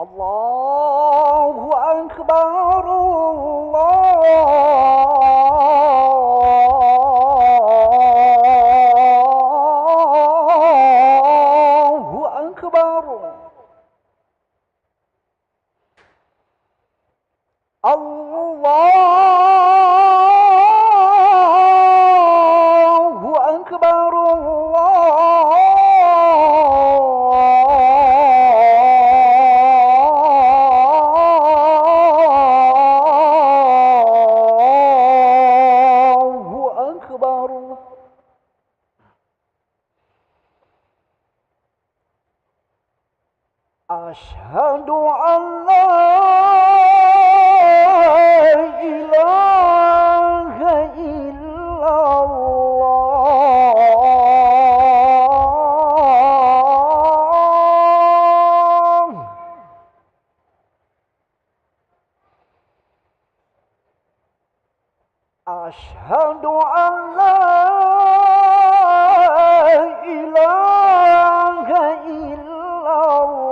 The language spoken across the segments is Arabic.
الله أكبر الله أكبر. الله أكبر الله أكبر. أشهد أن لا إله إلا الله. أشهد أن لا إله إلا الله.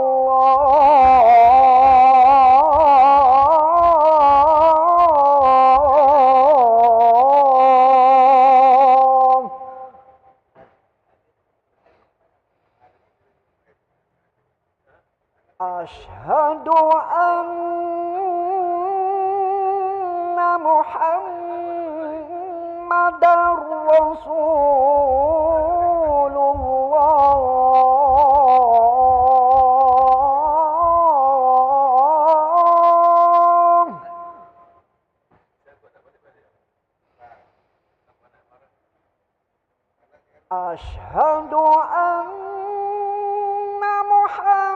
أشهد أن محمدًا رسول الله. أشهد أن محمدًا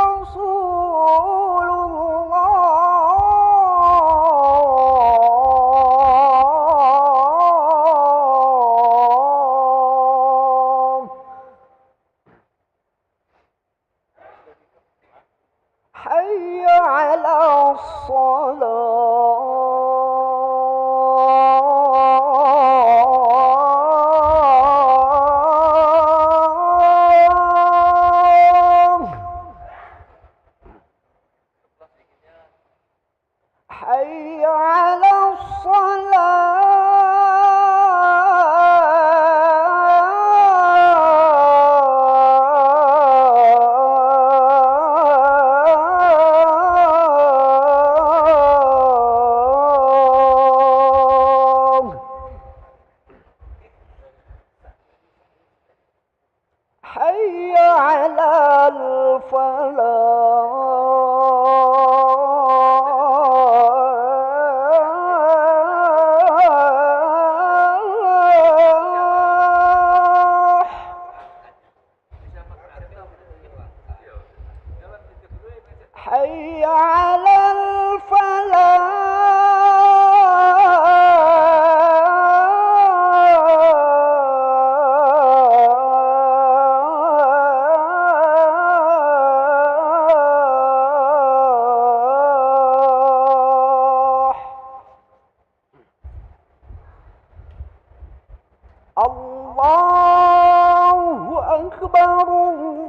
رسول الله. حي على الصلاة. حي على الصلاة. حي على الفلاح. حي على الفلاح. الله أكبر الله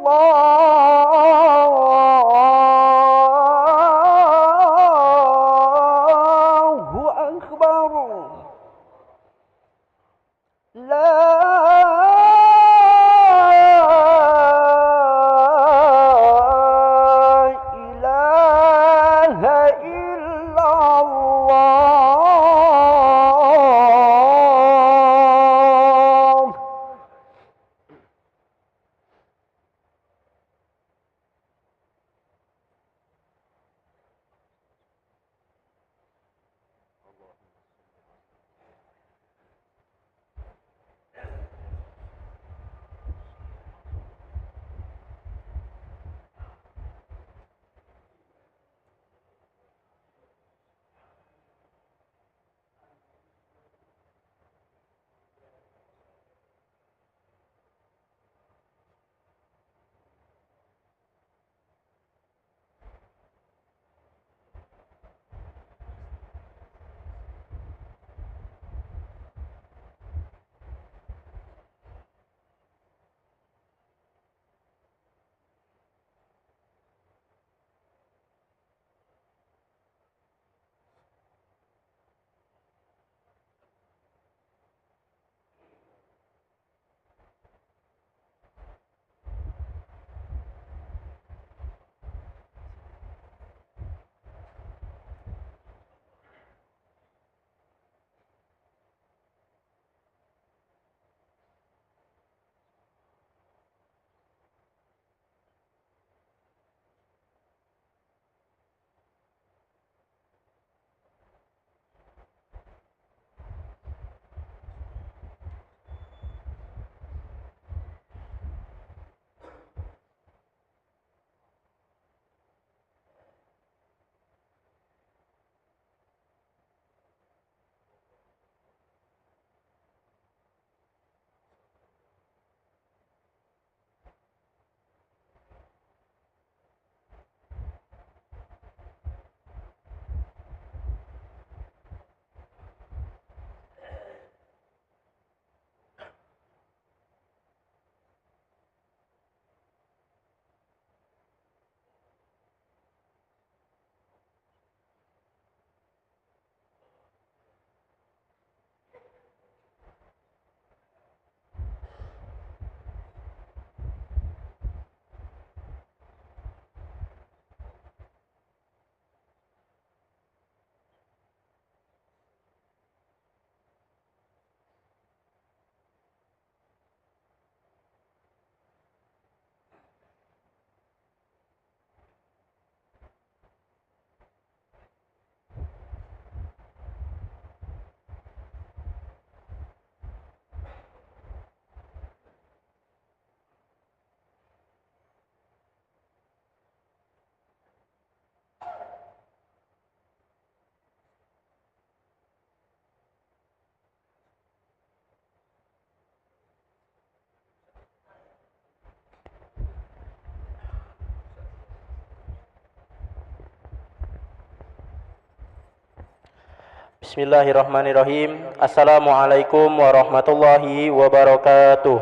Bismillahirrahmanirrahim. Assalamualaikum warahmatullahi wabarakatuh.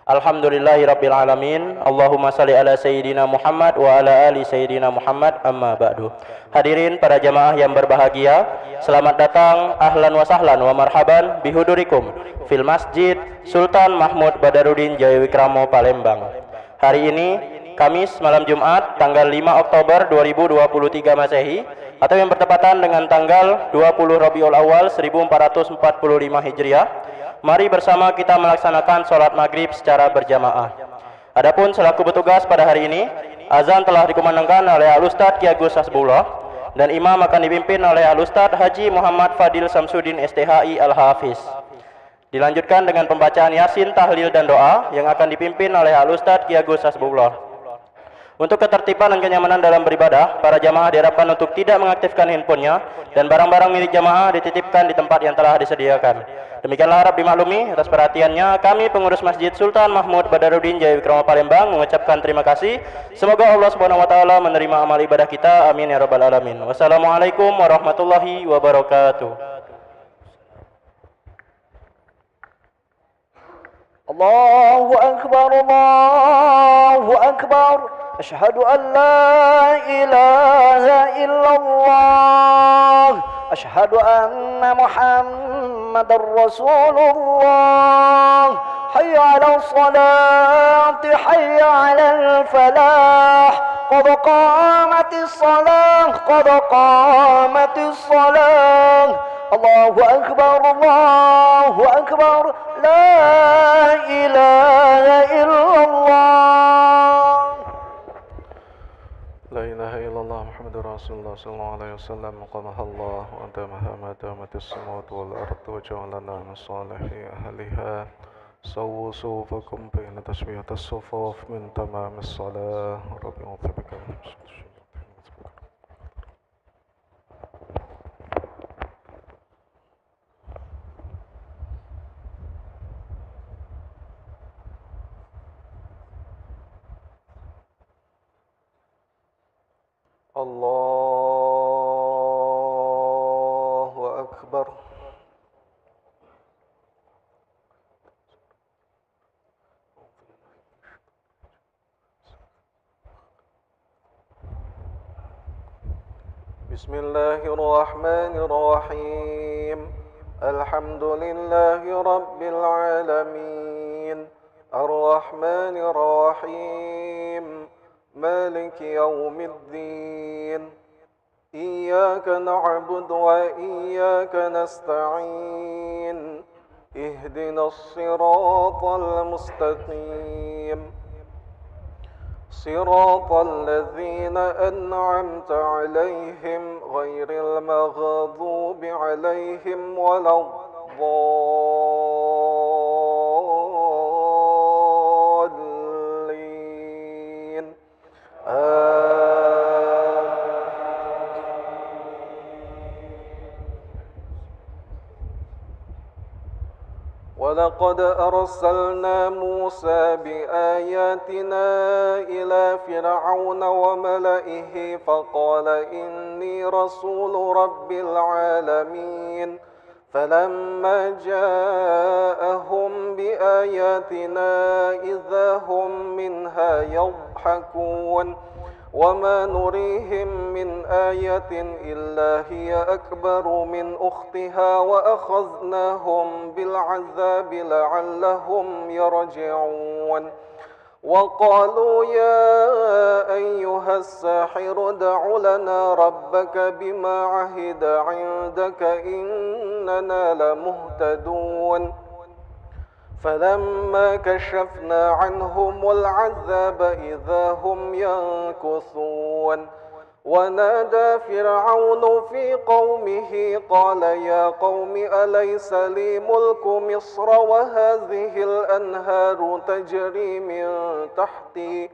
Alhamdulillahirabbil alamin. Allahumma shalli ala sayyidina Muhammad wa ala ali sayyidina Muhammad, amma ba'du. Hadirin para jamaah yang berbahagia, selamat datang, ahlan wa sahlan wa marhaban bihudurikum fil Masjid Sultan Mahmud Badarudin Jayawikramo Palembang. Hari ini Kamis malam Jumat tanggal 5 Oktober 2023 Masehi atau yang bertepatan dengan tanggal 20 Rabiul Awal 1445 Hijriah. Mari bersama kita melaksanakan sholat maghrib secara berjamaah. Adapun selaku petugas pada hari ini, azan telah dikumandangkan oleh Al-Ustadz Ki Agus Hasbullah dan imam akan dipimpin oleh Al-Ustadz Haji Muhammad Fadil Samsudin STHI Al-Hafiz. Dilanjutkan dengan pembacaan Yasin, tahlil dan doa yang akan dipimpin oleh Al-Ustadz Ki Agus Hasbullah. Untuk ketertiban dan kenyamanan dalam beribadah, para jamaah diharapkan untuk tidak mengaktifkan handphonenya dan barang-barang milik jamaah dititipkan di tempat yang telah disediakan. Demikianlah harap dimaklumi. Atas perhatiannya, kami pengurus Masjid Sultan Mahmud Badarudin Jayawikramo Palembang mengucapkan terima kasih. Semoga Allah Subhanahu wa taala menerima amal ibadah kita. Amin ya rabbal alamin. Wassalamualaikum warahmatullahi wabarakatuh. Allahu Akbar, Allahu Akbar. Ashhadu an la ilaha illallah. Ashhadu anna Muhammadar Rasulullah. Hayya 'alas salati, hayya 'alal falah. Qad qamatis salah, qad qamatis salah. Allahu Akbar, Allahu Akbar. La ilaha illallah. La ilaha illallah Muhammadur Rasulullah sallallahu alaihi wasallam. Qamahallah wa anta mahama damatis samawati wal ardu wa ja'alana min salihi ahliha. Sawwu sufufakum bayna tasbihatis sufuf min tamamis salah. Rabbi a'udzubika min Allahu Akbar. Bismillahirrahmanirrahim. Alhamdulillahi rabbil alamin. Ar-Rahmanir-Rahim. مالك يوم الدين إياك نعبد وإياك نستعين اهدنا الصراط المستقيم صراط الذين أنعمت عليهم غير المغضوب عليهم ولا ولقد أرسلنا موسى بآياتنا إلى فرعون وملئه فقال إني رسول رب العالمين فلما جاءهم بآياتنا إذا هم منها يضحكون وما نريهم من آية إلا هي أكبر من أختها وأخذناهم بالعذاب لعلهم يرجعون وقالوا يا أيها الساحر ادع لنا ربك بما عهد عندك إننا لمهتدون فلما كشفنا عنهم العذاب إذا هم ينكثون ونادى فرعون في قومه قال يا قوم أليس لي ملك مصر وهذه الأنهار تجري من تحتي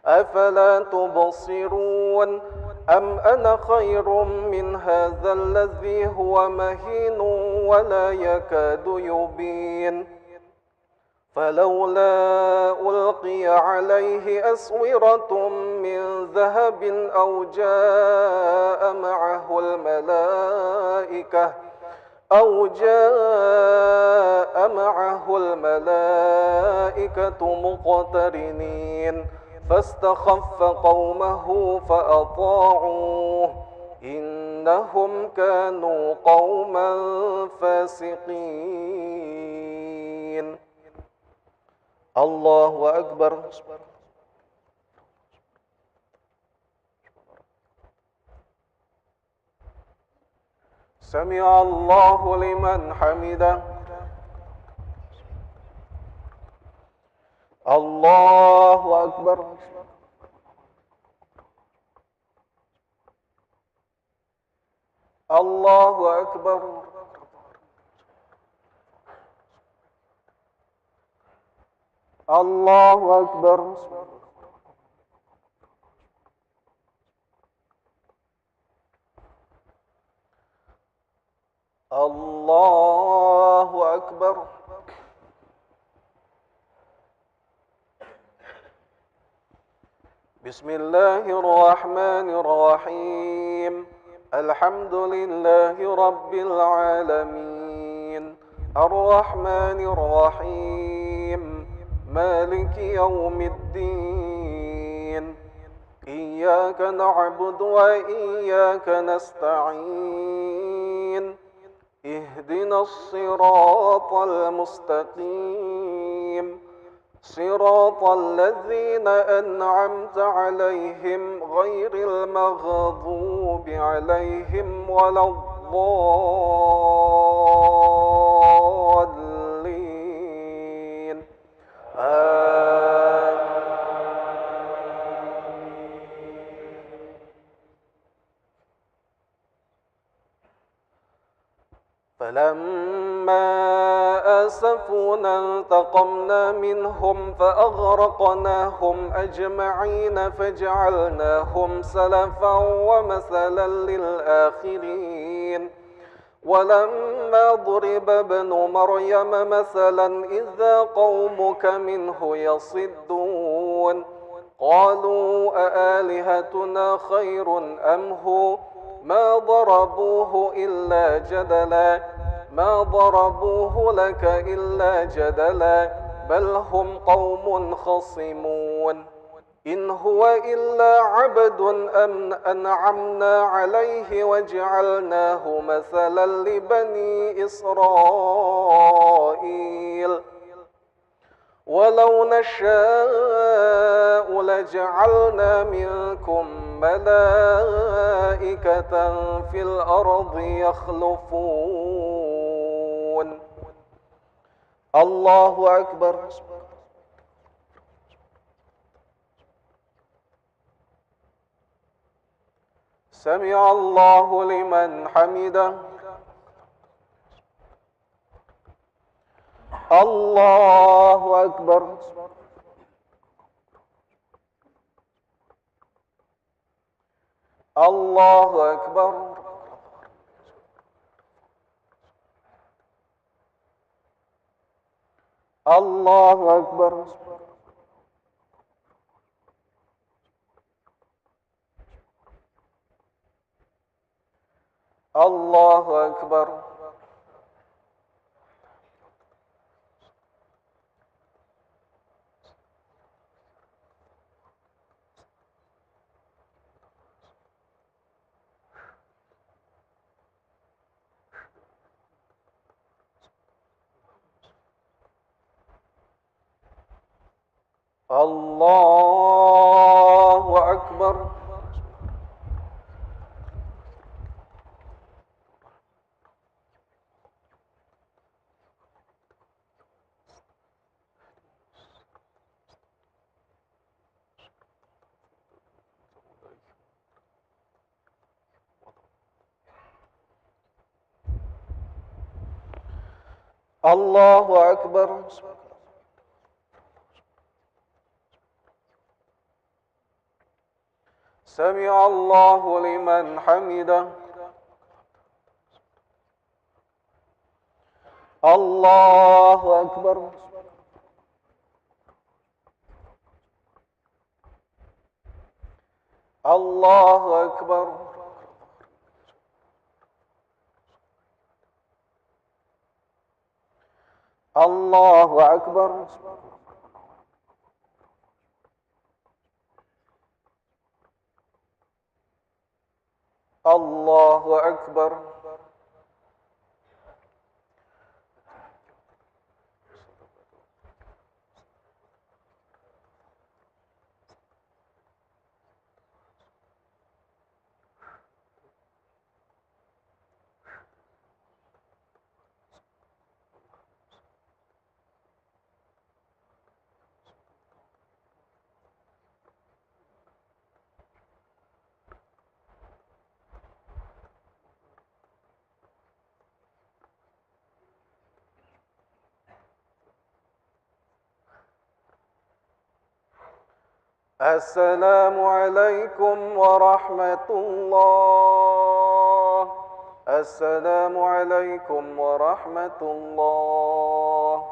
أفلا تبصرون أم أنا خير من هذا الذي هو مهين ولا يكاد يبين فلولا ألقي عليه أسورة من ذهب أو جاء معه الملائكة مقترنين فاستخف قومه فأطاعوه إنهم كانوا قوما فاسقين. الله أكبر. سمع الله لمن حمده. الله أكبر. الله أكبر. الله أكبر. الله أكبر. بسم الله الرحمن الرحيم. الحمد لله رب العالمين الرحمن الرحيم مالك يوم الدين إياك نعبد وإياك نستعين اهدنا الصراط المستقيم صراط الذين أنعمت عليهم غير المغضوب عليهم ولا الضالين. آمين. فلما آسفونا انتقمنا منهم فأغرقناهم أجمعين فجعلناهم سلفا ومثلا للآخرين. ولما ضرب ابن مريم مثلا إذا قومك منه يصدون قالوا أآلهتنا خير أم هو ما ضربوه لك إلا جدلا بل هم قوم خصمون. إن هو إلا عبد أنعمنا عليه وجعلناه مثلا لبني إسرائيل ولو نشاء لجعلنا منكم ملائكة في الأرض يخلفون. الله أكبر. سمع الله لمن حمده. الله أكبر. الله أكبر. الله أكبر. الله أكبر. الله أكبر. الله أكبر. سمع الله لمن حمده. الله أكبر. الله أكبر. الله أكبر. الله أكبر. السلام عليكم ورحمة الله. السلام عليكم ورحمة الله.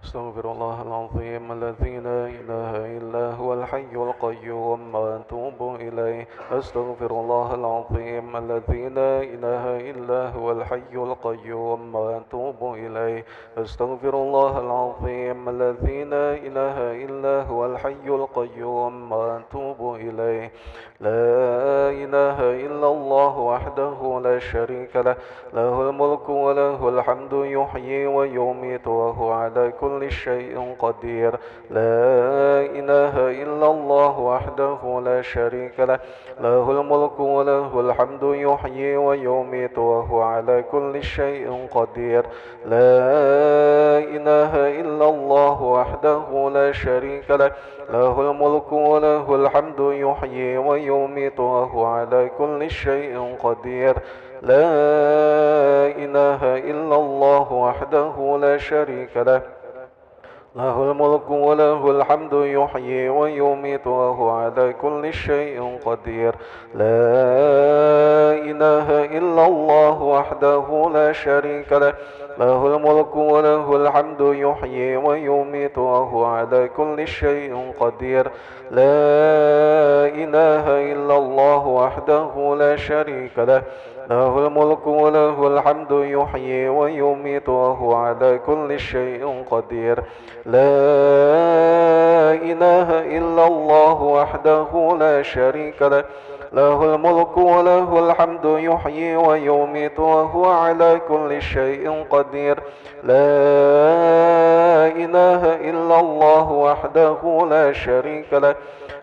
استغفر الله العظيم الذي لا إله إلا هو الحي القيوم وأتوب إليه. استغفر الله العظيم الذي لا إله إلا هو الحي القيوم وأتوب إليه. استغفر الله العظيم الذي لا إله إلا هو الحي القيوم وأتوب إليه. لا إله إلا الله وحده لا شريك له، له الملك وله الحمد يحيي ويميت وهو على كل شيء قدير. لا إله إلا الله وحده لا شريك له، له الملك وله الحمد يحيي ويميت وهو على كل شيء قدير. لا إله إلا الله وحده لا شريك له، له الملك وله الحمد يحيي ويميت وهو على كل شيء قدير. لا إله إلا الله وحده لا شريك له، له الملك وله الحمد يحيي ويميت وهو على كل شيء قدير. لا إله إلا الله وحده لا شريك له، له الملك وله الحمد يحيي ويميت وهو على كل شيء قدير. لا إله إلا الله وحده لا شريك له، له الملك وله الحمد يحيي ويميت وهو على كل شيء قدير. لا إله إلا الله وحده لا شريك له، له الملك وله الحمد يحيي ويميت وهو على كل شيء قدير. لا إله إلا الله وحده لا شريك له،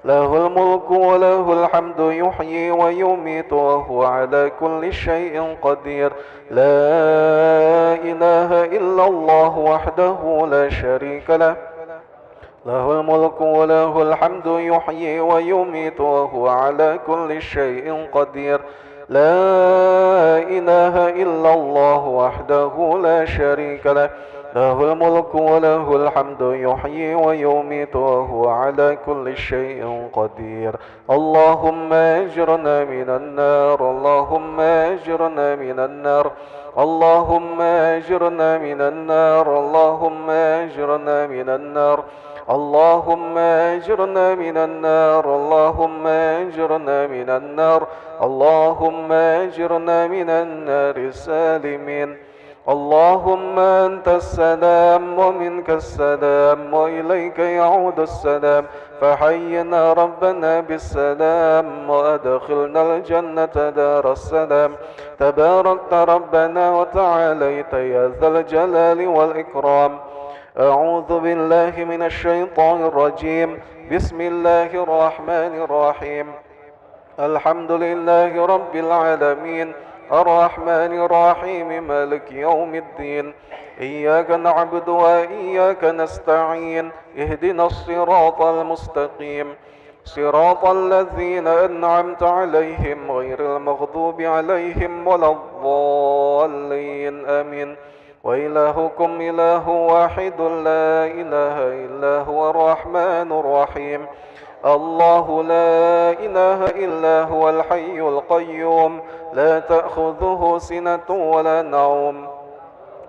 له الملك وله الحمد يحيي ويميت وهو على كل شيء قدير. لا إله إلا الله وحده لا شريك له، له الملك وله الحمد يحيي ويميت وهو على كل شيء قدير. لا إله إلا الله وحده لا شريك له، له الملك وله الحمد يحيي ويميت وهو على كل شيء قدير. اللهم أجرنا من النار، اللهم أجرنا من النار، اللهم أجرنا من النار، اللهم أجرنا من النار، اللهم أجرنا من النار، اللهم أجرنا من النار، اللهم أجرنا من النار سالمين. اللهم أنت السلام ومنك السلام وإليك يعود السلام، فحينا ربنا بالسلام وأدخلنا الجنة دار السلام. تباركت ربنا وتعاليت يا ذا الجلال والإكرام. أعوذ بالله من الشيطان الرجيم. بسم الله الرحمن الرحيم. الحمد لله رب العالمين، الرحمن الرحيم، مالك يوم الدين. إياك نعبد وإياك نستعين. اهدنا الصراط المستقيم، صراط الذين أنعمت عليهم غير المغضوب عليهم ولا الضالين. آمين. وإلهكم إله واحد لا إله إلا هو الرحمن الرحيم. الله لا إله إلا هو الحي القيوم، لا تأخذه سنة ولا نوم،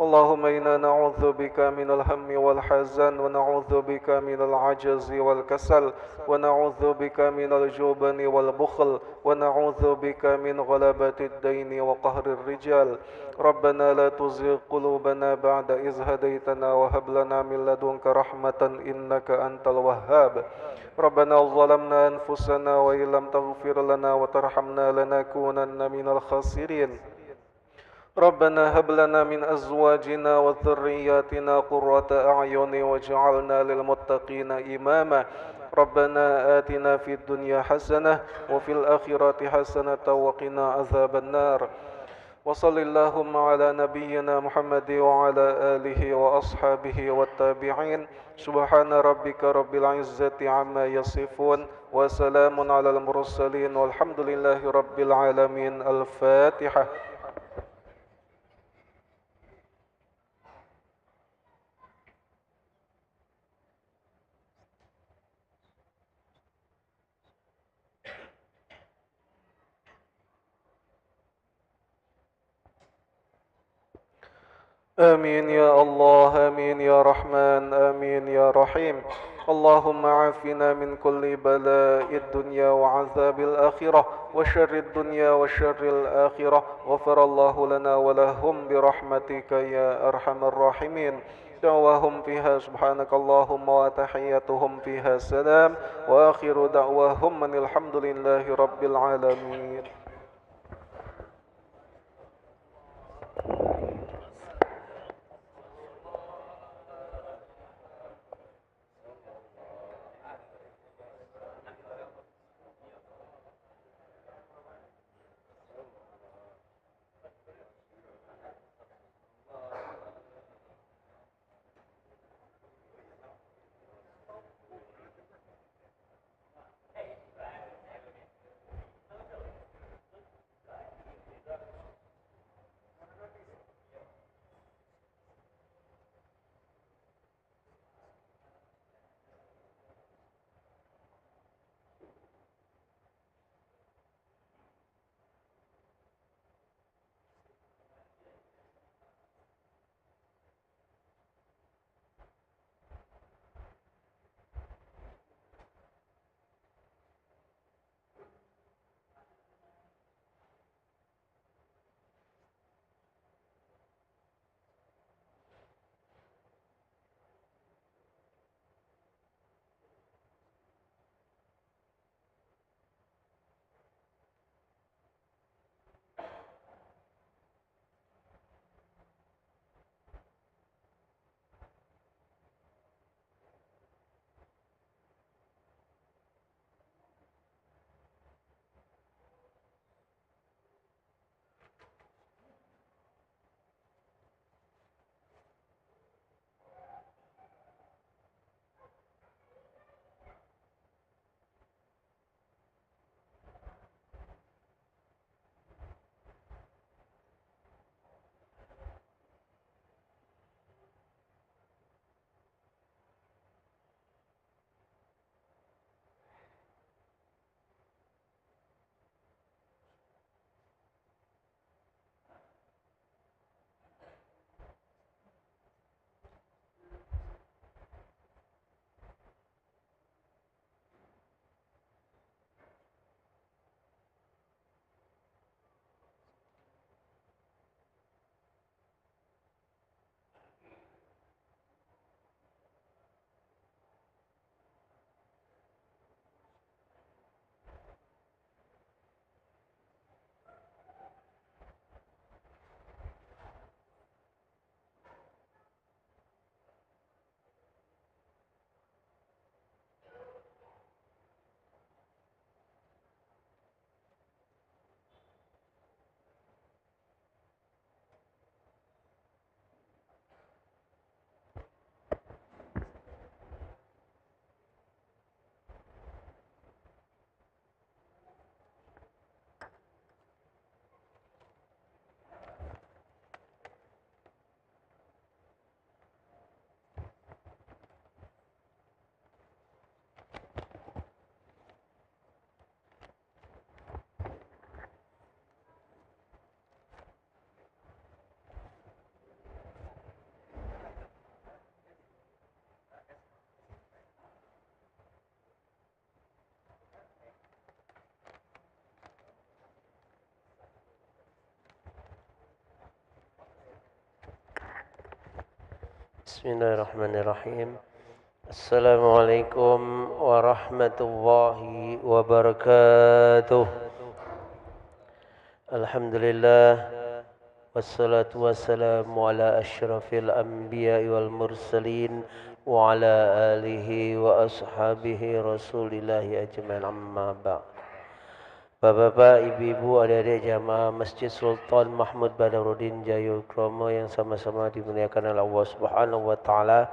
اللهم إنا نعوذ بك من الهم والحزن ونعوذ بك من العجز والكسل ونعوذ بك من الجبن والبخل ونعوذ بك من غلبة الدين وقهر الرجال. ربنا لا تزغ قلوبنا بعد إذ هديتنا وهب لنا من لدنك رحمة إنك أنت الوهاب. ربنا ظلمنا أنفسنا وإن لم تغفر لنا وترحمنا لنكونن من الخاسرين. ربنا هب لنا من أزواجنا وذرياتنا قرة أعين واجعلنا للمتقين إماما. ربنا آتنا في الدنيا حسنة وفي الآخرة حسنة وقنا عذاب النار. وصل اللهم على نبينا محمد وعلى آله وأصحابه والتابعين. سبحان ربك رب العزة عما يصفون وسلام على المرسلين والحمد لله رب العالمين. الفاتحة. آمين يا الله، آمين يا رحمن، آمين يا رحيم. اللهم عافنا من كل بلاء الدنيا وعذاب الآخرة وشر الدنيا وشر الآخرة. غفر الله لنا ولهم برحمتك يا أرحم الراحمين. دعواهم فيها سبحانك اللهم وتحياتهم فيها سلام وآخر دعواهم أن الحمد لله رب العالمين. Bismillahirrahmanirrahim. Assalamualaikum warahmatullahi wabarakatuh. Alhamdulillah wassalatu wassalamu ala asyrafil anbiya'i wal mursalin wa ala alihi wa ashabihi rasulillahi ajma'in, amma ba'd. Bapak-bapak, ibu-ibu, adik-adik jamaah Masjid Sultan Mahmud Badaruddin Jayokromo yang sama-sama dimuliakan oleh Allah Subhanahu wa taala.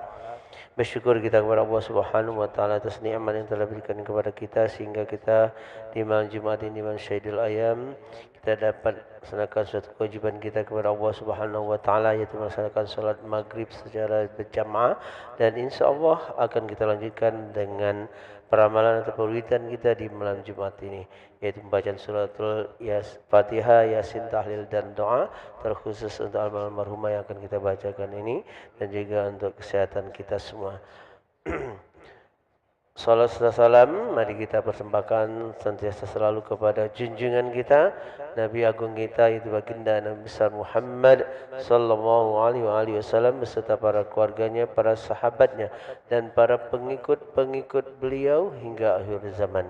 Bersyukur kita kepada Allah Subhanahu wa taala atas nikmat yang telah berikan kepada kita sehingga kita di malam Jumat ini, malam Syaidul Ayam, kita dapat melaksanakan suatu kewajiban kita kepada Allah Subhanahu wa taala, yaitu melaksanakan salat maghrib secara berjamaah, dan insya-Allah akan kita lanjutkan dengan peramalan atau perwitan kita di malam Jumat ini, yaitu pembacaan suratul Fatihah, Yasin, tahlil dan doa terkhusus untuk almarhumah yang akan kita bacakan ini dan juga untuk kesehatan kita semua. Salat serta salam mari kita persembahkan sentiasa selalu kepada junjungan kita, Nabi agung kita, yaitu baginda Nabi besar Muhammad sallallahu alaihi wasallam beserta para keluarganya, para sahabatnya dan para pengikut-pengikut beliau hingga akhir zaman.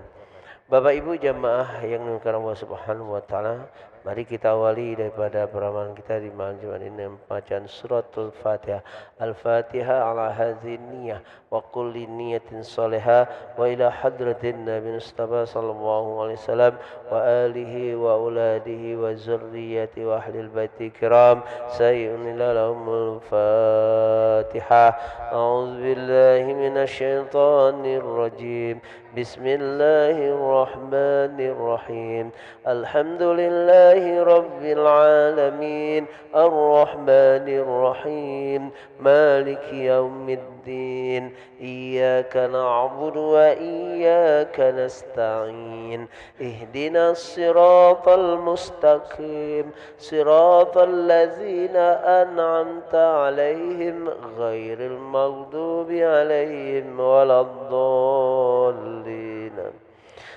Bapak Ibu jamaah yang dimuliakan Allah Subhanahu wa taala, mari kita awali daripada peramalan kita di malam Jumat ini bacaan suratul Fatihah. Al-Fatihah ala hadhihi niyyah wa kulli niyatin salihah wa ila hadratin Nabi Mustafa sallallahu alaihi wasallam wa alihi wa auladihi wa zurriyyati wa ahlil baiti kiram sayyidina lahumul Fatihah. A'udzu billahi minasy syaithanir rajim. Bismillahirrahmanirrahim. Alhamdulillahi rabbil alamin. Ar-Rahmanir Rahim. Maliki yaumiddin. Iyyaka na'budu wa iyyaka nasta'in. Ihdinas siratal mustaqim. Siratal ladzina an'amta 'alaihim ghairil maghdubi 'alaihim waladdallin.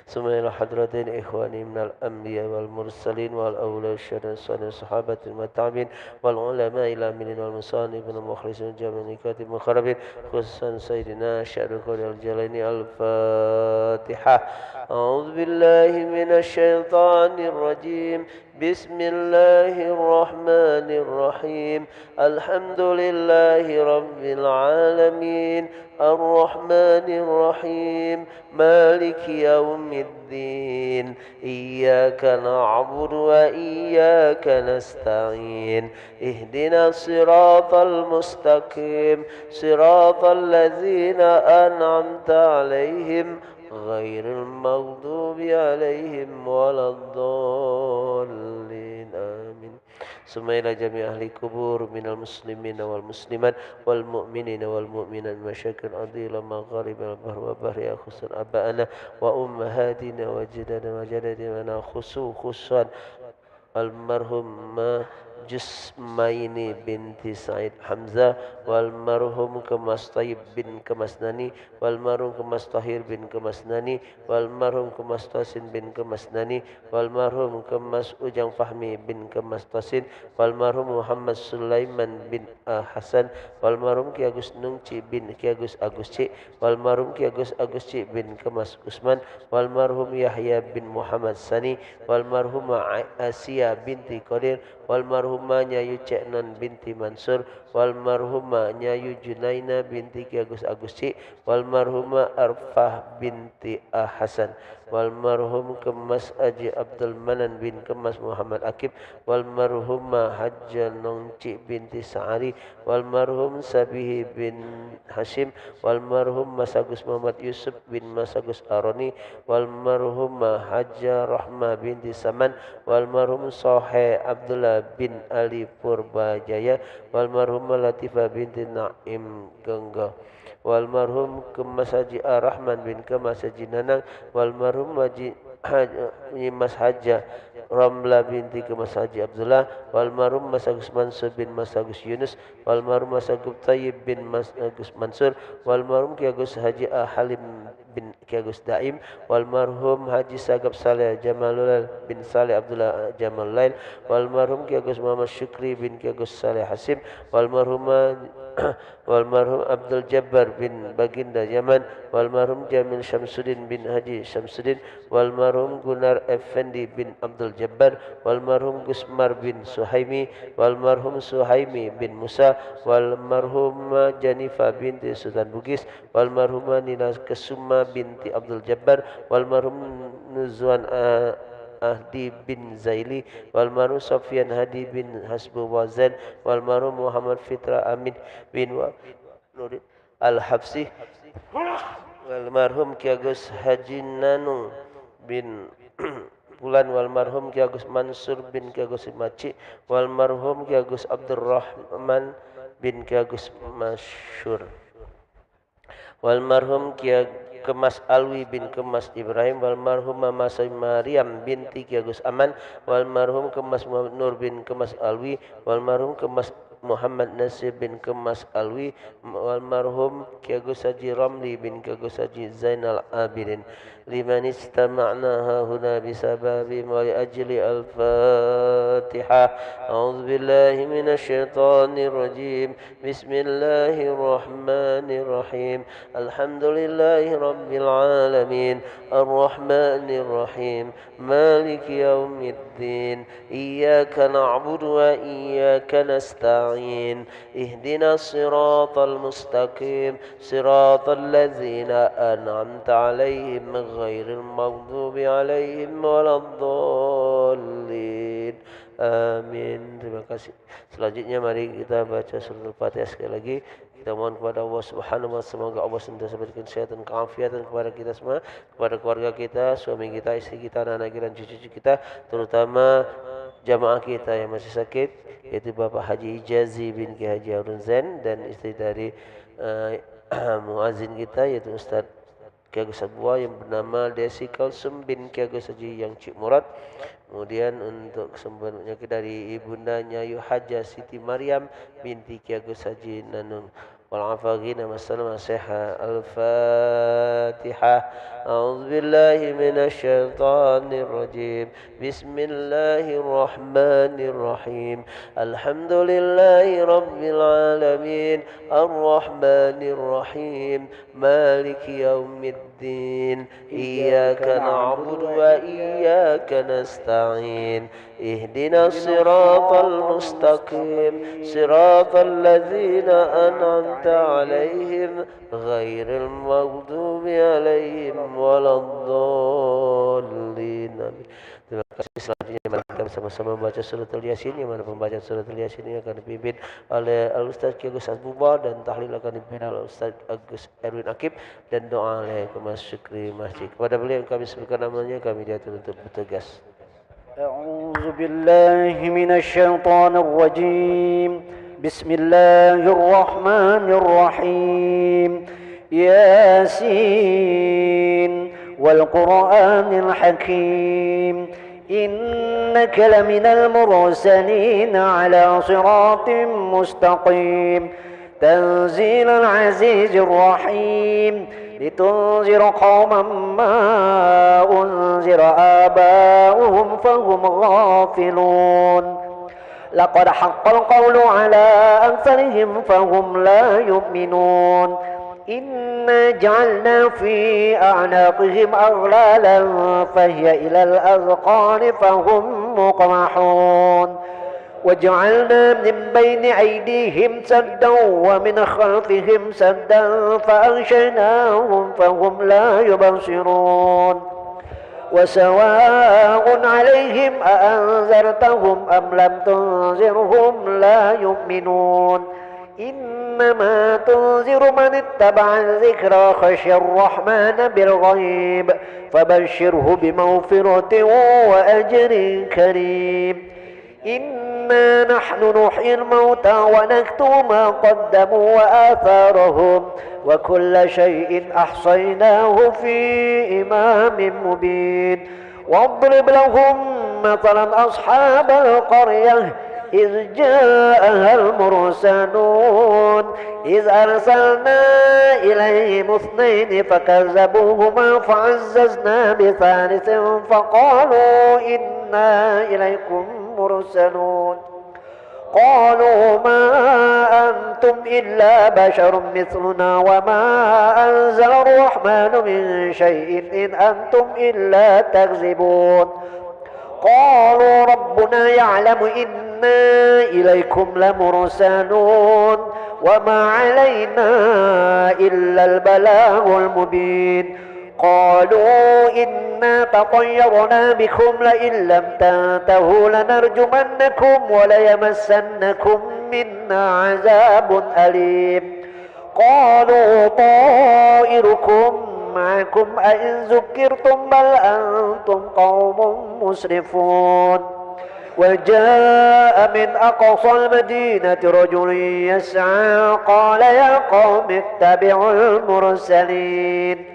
Semua hadratin ikhwani minal anbiya wal mursalin wal awliya syarah sanin sahabatil matamin wal ulama ila min wal musanif wal mukhlisin jami'in katib mukharrabin khususan sayyidina syarul qadil jalani al-Fatihah. A'udzu billahi minasy syaithanir rajim. Bismillahirrahmanirrahim. Alhamdulillahi rabbil alamin. Ar-Rahmanir Rahim. Maliki yaumiddin. Iyyaka na'budu wa iyyaka nasta'in. Ihdinas siratal mustaqim. Siratal ladzina an'amta 'alaihim ghairil maghdubi 'alaihim waladdallin. Amin. Summa ila jami' ahli kubur minal muslimin wal muslimat wal mu'minin wal mu'minat masyakil adila magharib al bahr wa bahri khusus aba'ana wa ummahatina wa jadana wa jadadina khususan almarhum Jusmaini binti Said Hamzah wal marhum Kemas Tayyib bin Kemas Nani wal marhum Kemas Tahir bin Kemas Nani wal marhum Kemas Tasin bin Kemas Nani wal marhum Kemas Ujang Fahmi bin Kemas Tasin wal marhum Muhammad Sulaiman bin Hasan wal marhum Ki Agus Nungci bin Ki Agus Agusci wal marhum Ki Agus Agusci bin Kemas Usman wal marhum Yahya bin Muhammad Sani wal marhum Asia binti Qadir wal marhumah Nyayu Ceknan binti Mansur wal marhumah Nyayu Junaina binti Ki Agus Agusci wal marhumah Arfah binti Hasan wal marhum Kemas Haji Abdul Manan bin Kemas Muhammad Akib wal marhumah Hajjah Nongci binti Sa'ari wal marhum Sabihi bin Hashim wal marhum Mas Agus Muhammad Yusuf bin Mas Agus Aroni wal marhumah Hajjah Rahmah binti Saman wal marhum Sohe Abdullah bin Ali Purbajaya wal marhumah Latifah binti Naim Gengga wal marhum Kemas Haji Ar-Rahman bin Kemas Haji Nanang wal marhum Haji Mas Hajjah Ramla binti Kemas Haji Abdullah wal marhum Mas Agus Mansur bin Mas Agus Yunus wal marhum Mas Agus Tayyib bin Mas Agus Mansur wal marhum Ki Agus Haji Halim bin Ki Agus Daim wal marhum Haji Sagap Saleh Jamalul bin Saleh Abdullah Jamal Lail wal marhum Ki Agus Muhammad Syukri bin Ki Agus Saleh Hasim wal marhum والمرحوم عبد الجبار بن Baginda Yaman, والمرحوم Jamil Syamsuddin bin Haji Syamsuddin, والمرحوم Gunar Effendi bin Abdul Jabbar, والمرحوم Gusmar bin Suhaimi, والمرحوم Suhaimi bin Musa, والمرحوم Janifa binti Sultan Bugis, والمرحومة Nina Kesuma binti Abdul Jabbar, والمرحوم Nuzwan Ahdi bin Zaili, والمرحوم Sofyan Hadi bin Hasbu Wazan, والمرحوم Muhammad Fitra Amin bin Nurin Al-Habsi, والمرحوم Ki Agus Haji Nanung bin Pulan, والمرحوم Ki Agus Mansur bin Ki Agus Maci, والمرحوم Ki Agus Abdurrahman bin Ki Agus Masyur, والمرحوم Ki Kemas Alwi bin Kemas Ibrahim, والمرحوم Mama Maryam binti Ki Agus Aman, والمرحوم Kemas Muhammad Nur bin Kemas Alwi, والمرحوم Kemas Muhammad Nasir bin Kemas Alwi, والمرحوم Ki Agus Haji Ramli bin Ki Agus Haji Zainal Abidin. Liman istama'na huna bisababi wa li ajli al-Fatihah. A'udzu billahi minasy syaithanir rajim. Bismillahirrahmanirrahim. Alhamdulillahi rabbil alamin. Ar-Rahmanir Rahim. Maliki yaumiddin. Iyyaka na'budu wa iyyaka nasta'in. Ihdinas siratal mustaqim. Siratal ladzina an'amta 'alaihim ghairil maghdubi 'alaihim waladdallin. Amin. Terima kasih. Selanjutnya mari kita baca surah Al-Fatihah sekali lagi. Kita mohon kepada Allah Subhanahu wa taala, semoga Allah senantiasa memberikan kesehatan, keafiatan kepada kita semua, kepada keluarga kita, suami kita, istri kita, anak-anak kita, dan cucu-cucu kita, terutama jamaah kita yang masih sakit, yaitu Bapak Haji Ijazi bin Ki Haji Harun Zain dan istri dari muazin kita, yaitu Ustaz Ki Agus Abwa yang bernama Desi Kalsum bin Ki Agus Haji yang Cik Murad. Kemudian untuk kesembuhan penyakit dari ibundanya Yu Hajah Siti Maryam binti Ki Agus Haji Nanung. والعافين والسلام والصحة. الفاتحة. أعوذ بالله من الشيطان الرجيم. بسم الله الرحمن الرحيم. الحمد لله رب العالمين. الرحمن الرحيم. مالك يوم الدين. إياك نعبد وإياك نستعين. اهدنا الصراط المستقيم. صراط الذين أنعمت عليهم غير المغضوب عليهم ولا الضالين. Terima kasih. Selanjutnya mari kita bersama-sama membaca surat Al-Yasin, yang mana pembacaan surat Al-Yasin ini akan dipimpin oleh Al-Ustaz Ki Agus Abwa dan tahlil akan dipimpin oleh Ustaz Agus Erwin Akib dan doa oleh Kemas Syukri Masjid. Kepada beliau yang kami sebutkan namanya, kami diatur untuk bertugas. أعوذ بالله من الشيطان الرجيم. بسم الله الرحمن الرحيم. ياسين والقرآن الحكيم. إنك لمن المرسلين على صراط مستقيم. تنزيل العزيز الرحيم. لتنذر قوما ما أنذر آباؤهم فهم غافلون. لقد حق القول على أكثرهم فهم لا يؤمنون. إنا جعلنا في أعناقهم أغلالا فهي إلى الأذقان فهم مقمحون. وجعلنا من بين أيديهم سدا ومن خلفهم سدا فأغشيناهم فهم لا يبصرون. وسواء عليهم أأنذرتهم أم لم تنذرهم لا يؤمنون. إنما تنذر من اتبع الذكر خشي الرحمن بالغيب فبشره بمغفرة وأجر كريم. إنا نحن نحيي الموتى ونكتب ما قدموا وآثارهم وكل شيء أحصيناه في إمام مبين. واضرب لهم مثلا أصحاب القرية إذ جاءها المرسلون إذ أرسلنا إليهم اثنين فكذبوهما فعززنا بثالث فقالوا إنا إليكم مرسلون. قالوا ما أنتم إلا بشر مثلنا وما أنزل الرحمن من شيء إن أنتم إلا تكذبون قالوا ربنا يعلم إنا إليكم لمرسلون وما علينا إلا البلاغ المبين قالوا إنا تطيرنا بكم لئن لم تنتهوا لنرجمنكم وليمسنكم منا عذاب أليم قالوا طائركم معكم أئن ذكرتم بل أنتم قوم مسرفون وجاء من أقصى المدينة رجل يسعى قال يا قوم اتبعوا المرسلين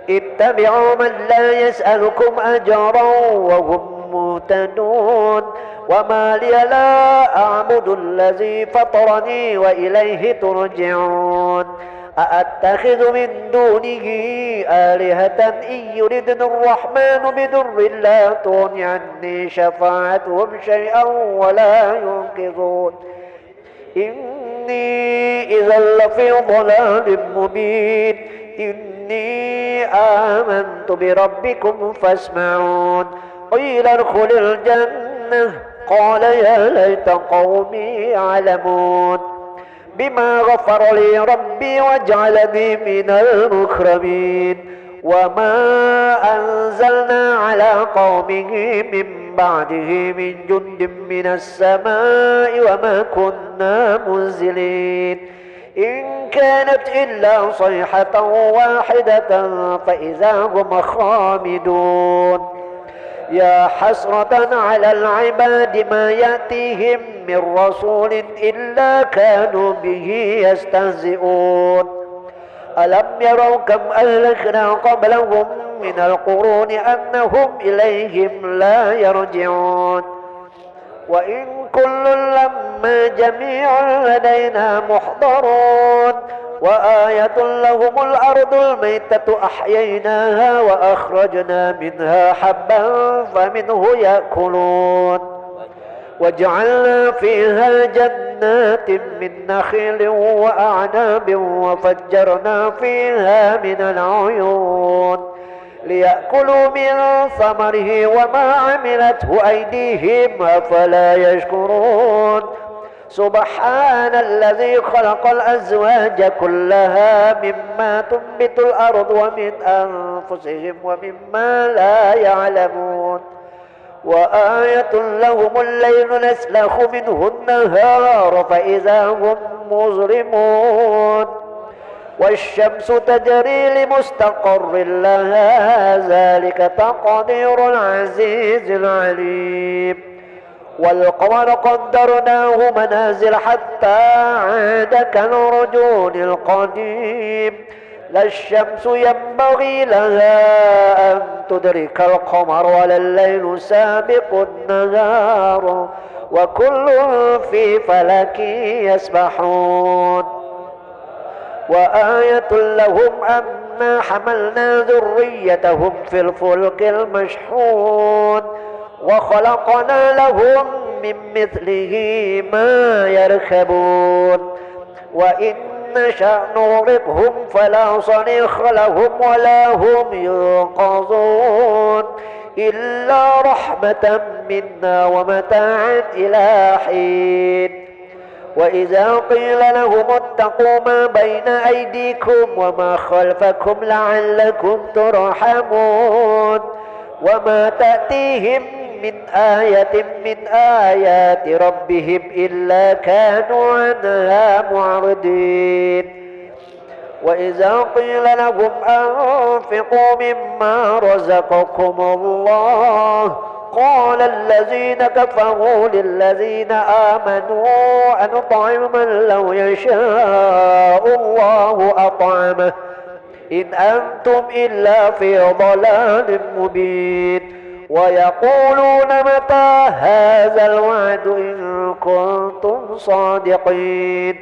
اتبعوا من لا يسألكم أجرا وهم مهتدون وما لي لا أعبد الذي فطرني وإليه ترجعون أأتخذ من دونه آلهة إن يردن الرحمن بضر لا تغن عني شفاعتهم شيئا ولا ينقذون إني إذا لفي ضلال مبين إني آمنت بربكم فاسمعون قيل ادخل الجنة قال يا ليت قومي يعلمون بما غفر لي ربي وجعلني من المكرمين وما أنزلنا على قومه من بعده من جند من السماء وما كنا منزلين إن كانت إلا صيحة واحدة فإذا هم خامدون يا حسرة على العباد ما يأتيهم من رسول إلا كانوا به يستهزئون ألم يروا كم أهلكنا قبلهم من القرون أنهم إليهم لا يرجعون وإن كل لما جميع لدينا محضرون وآية لهم الأرض الميتة أحييناها وأخرجنا منها حبا فمنه يأكلون وجعلنا فيها جنات من نخيل وأعناب وفجرنا فيها من العيون ليأكلوا من ثمره وما عملته أيديهم أفلا يشكرون سبحان الذي خلق الأزواج كلها مما تنبت الأرض ومن أنفسهم ومما لا يعلمون وآية لهم الليل نسلخ منه النهار فإذا هم مظلمون والشمس تجري لمستقر لها ذلك تقدير العزيز العليم والقمر قدرناه منازل حتى عاد كالرجون القديم لا الشمس ينبغي لها أن تدرك القمر ولا الليل سابق النهار وكل في فلك يسبحون وآية لهم أنا حملنا ذريتهم في الفلك المشحون وخلقنا لهم من مثله ما يركبون وإن نشأ نغرقهم فلا صريخ لهم ولا هم ينقذون إلا رحمة منا ومتاعا إلى حين وإذا قيل لهم اتقوا ما بين أيديكم وما خلفكم لعلكم ترحمون وما تأتيهم من آية من آيات ربهم إلا كانوا عنها معرضين وإذا قيل لهم أنفقوا مما رزقكم الله قال الذين كفروا للذين آمنوا أنطعم من لو يشاء الله أطعمه إن أنتم إلا في ضلال مبين ويقولون متى هذا الوعد إن كنتم صادقين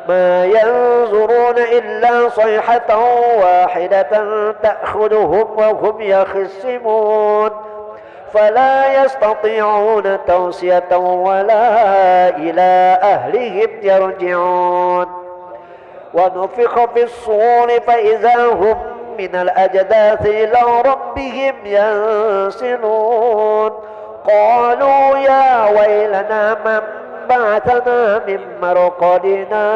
ما ينظرون إلا صيحة واحدة تأخذهم وهم يخصمون فلا يستطيعون توصية ولا إلى أهلهم يرجعون ونفخ في الصور فإذا هم من الأجداث إلى ربهم ينسلون قالوا يا ويلنا من بعثنا من مرقدنا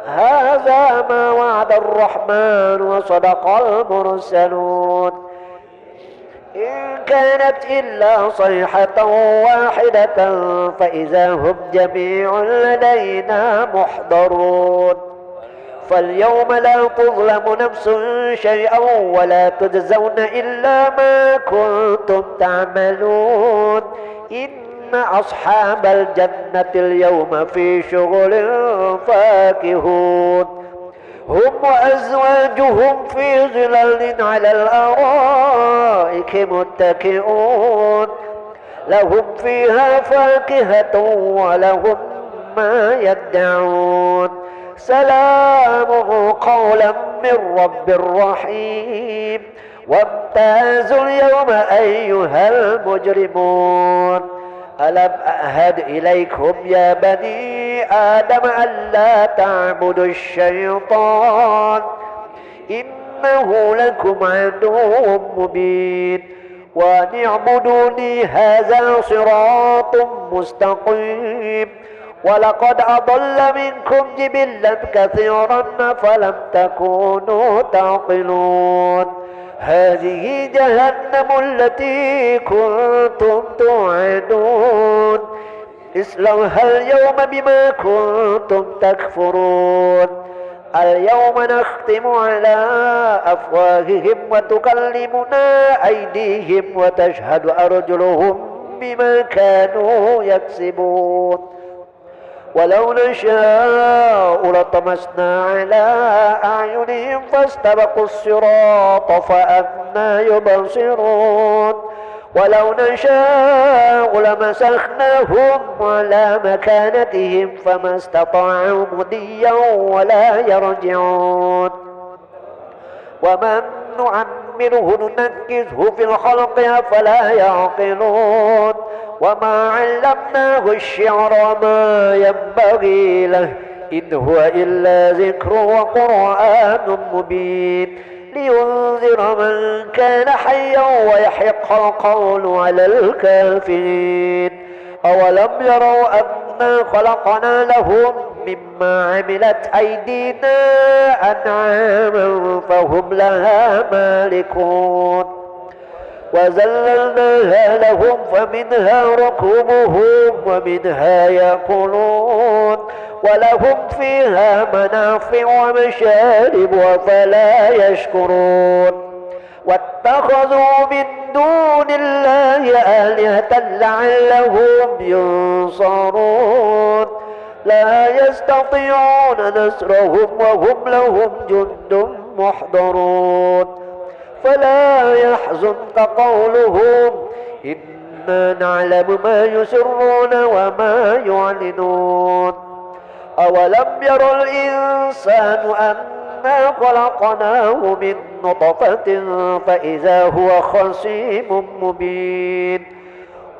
هذا ما وعد الرحمن وصدق المرسلون إن كانت إلا صيحة واحدة فإذا هم جميع لدينا محضرون فاليوم لا تظلم نفس شيئا ولا تجزون إلا ما كنتم تعملون إن أصحاب الجنة اليوم في شغل فاكهون هم وأزواجهم في ظلال على الأرائك متكئون لهم فيها فاكهة ولهم ما يدعون سلام قولا من رب رحيم وامتازوا اليوم أيها المجرمون ألم أعهد إليكم يا بني آدم ألا تعبدوا الشيطان إنه لكم عدو مبين وأن اعبدوني هذا صراط مستقيم ولقد أضل منكم جبلا كثيرا فلم تكونوا تعقلون هذه جهنم التي كنتم توعدون اصلوها اليوم بما كنتم تكفرون اليوم نختم على أفواههم وتكلمنا أيديهم وتشهد أرجلهم بما كانوا يكسبون ولو نشاء لطمسنا على أعينهم فاستبقوا الصراط فأنى يبصرون ولو نشاء لمسخناهم على مكانتهم فما استطاعوا مضيا ولا يرجعون ومن نعمره ننكسه في الخلق أفلا يعقلون وما علمناه الشعر وما ينبغي له إن هو إلا ذكر وقرآن مبين لينذر من كان حيا ويحق القول على الكافرين أولم يروا أنا خلقنا لهم مما عملت أيدينا أنعاما فهم لها مالكون وذللناها لهم فمنها ركوبهم ومنها يأكلون ولهم فيها منافع ومشارب أفلا يشكرون واتخذوا من دون الله آلهة لعلهم ينصرون لا يستطيعون نصرهم وهم لهم جند محضرون فلا يحزنك قولهم إنا نعلم ما يسرون وما يعلنون أولم ير الإنسان أنا خلقناه من نطفة فإذا هو خصيم مبين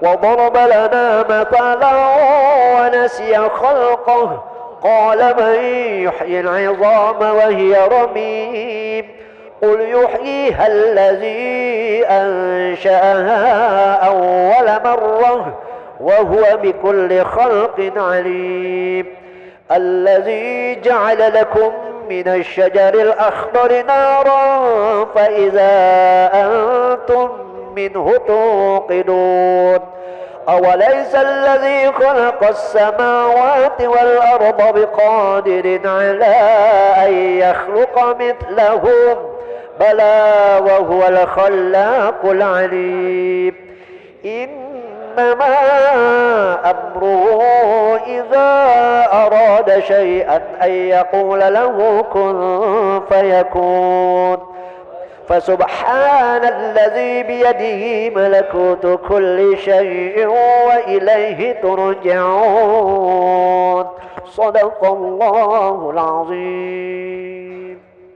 وضرب لنا مثلا ونسي خلقه قال من يحيي العظام وهي رميم قل يحييها الذي أنشأها أول مرة وهو بكل خلق عليم الذي جعل لكم من الشجر الأخضر نارا فإذا أنتم منه توقدون أوليس الذي خلق السماوات والأرض بقادر على أن يخلق مثلهم بلى وهو الخلاق العليم إنما أمره إذا أراد شيئا أن يقول له كن فيكون فسبحان الذي بيده ملكوت كل شيء وإليه ترجعون صدق الله العظيم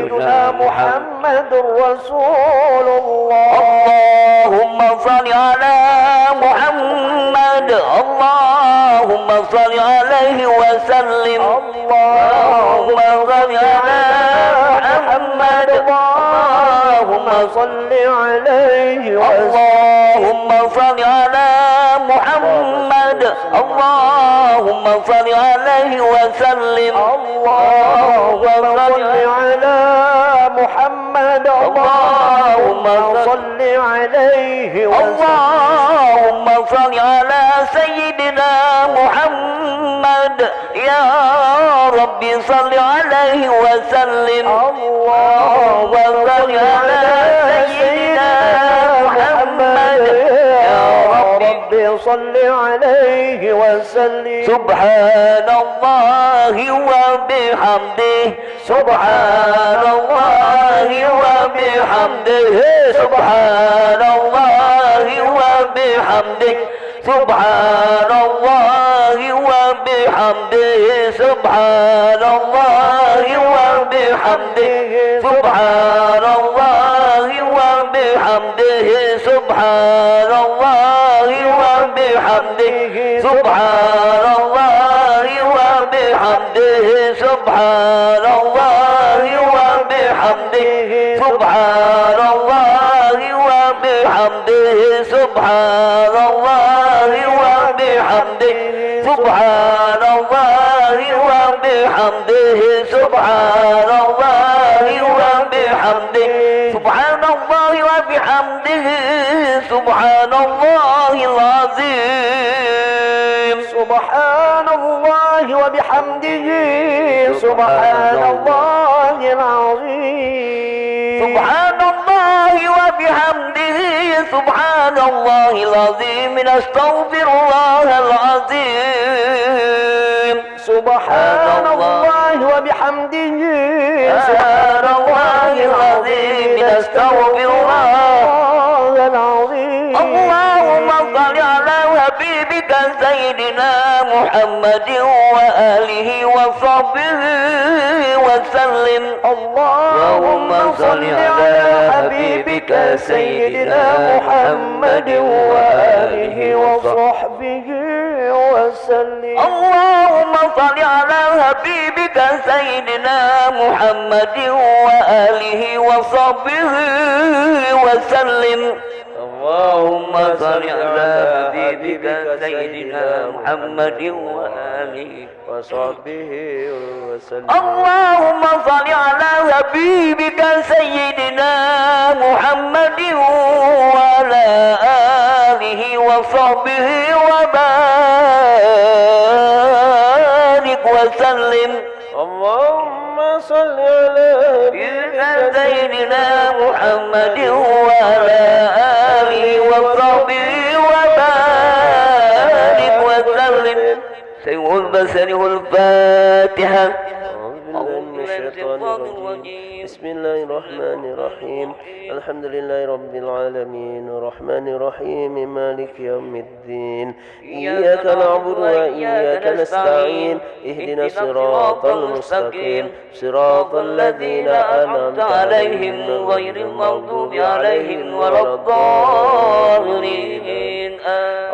سيدنا محمد رسول الله. اللهم صل على محمد، اللهم صل عليه وسلم. اللهم صل على محمد، اللهم صل عليه وسلم. اللهم صل على محمد، اللهم صل عليه وسلم. اللهم صل على محمد، اللهم صل عليه وسلم. اللهم صل على سيدنا محمد، يا رب صل عليه وسلم. اللهم صل على سيدنا محمد، يا رب صل عليه وسلم. سبحان الله وبحمده، سبحان الله وبحمده، سبحان الله وبحمده، سبحان الله وبحمده، سبحان الله وبحمده، سبحان الله وبحمده، سبحان الله وبحمده، سبحان الله وبحمده، سبحان الله وبحمده، سبحان الله وبحمده، سبحان الله وبحمده، سبحان الله وبحمده، سبحان الله وبحمده، سبحان الله وبحمده، سبحان الله العظيم. سبحان الله وبحمده، سبحان الله العظيم. سبحان الله وبحمده، سبحان الله العظيم. نستغفر الله العظيم. سبحان الله وبحمده، سبحان الله العظيم. نستغفر الله العظيم. اللهم صل على حبيبك سيدنا محمد وآله وصحبه وسلم. اللهم صل على حبيبك سيدنا محمد وآله وصحبه وسلم. اللهم صل على حبيبك سيدنا محمد وآله وصحبه وسلم. اللهم صل على حبيبك سيدنا محمد وآله وصحبه وسلم. اللهم صل على حبيبك سيدنا محمد وعلى آله وصحبه وبارك وسلم. اللهم صل على سيدنا محمد وعلى آله وصحبه وبارك وسلم. سيد البصر الفاتحة. بسم الله الرحمن الرحيم. الحمد لله رب العالمين، الرحمن الرحيم، مالك يوم الدين. إياك نعبد وإياك نستعين. اهدنا الصراط المستقيم، صراط الذين أنعمت عليهم غير المغضوب عليهم ولا الضالين.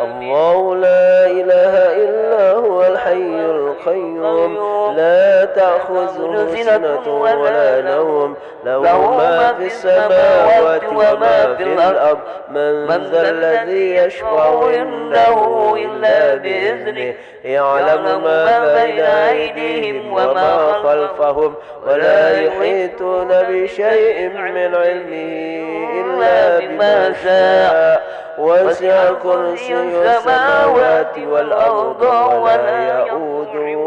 الله لا إله إلا هو الحي القيوم، لا تأخذه سنة ولا نوم، له ما في السماوات وما في الأرض. من ذا الذي يشفع عنده إلا بإذنه، يعلم ما بين أيديهم وما خلفهم، ولا يحيطون بشيء من علمه إلا بما شاء. وسع كرسي السماوات والأرض ولا يؤوده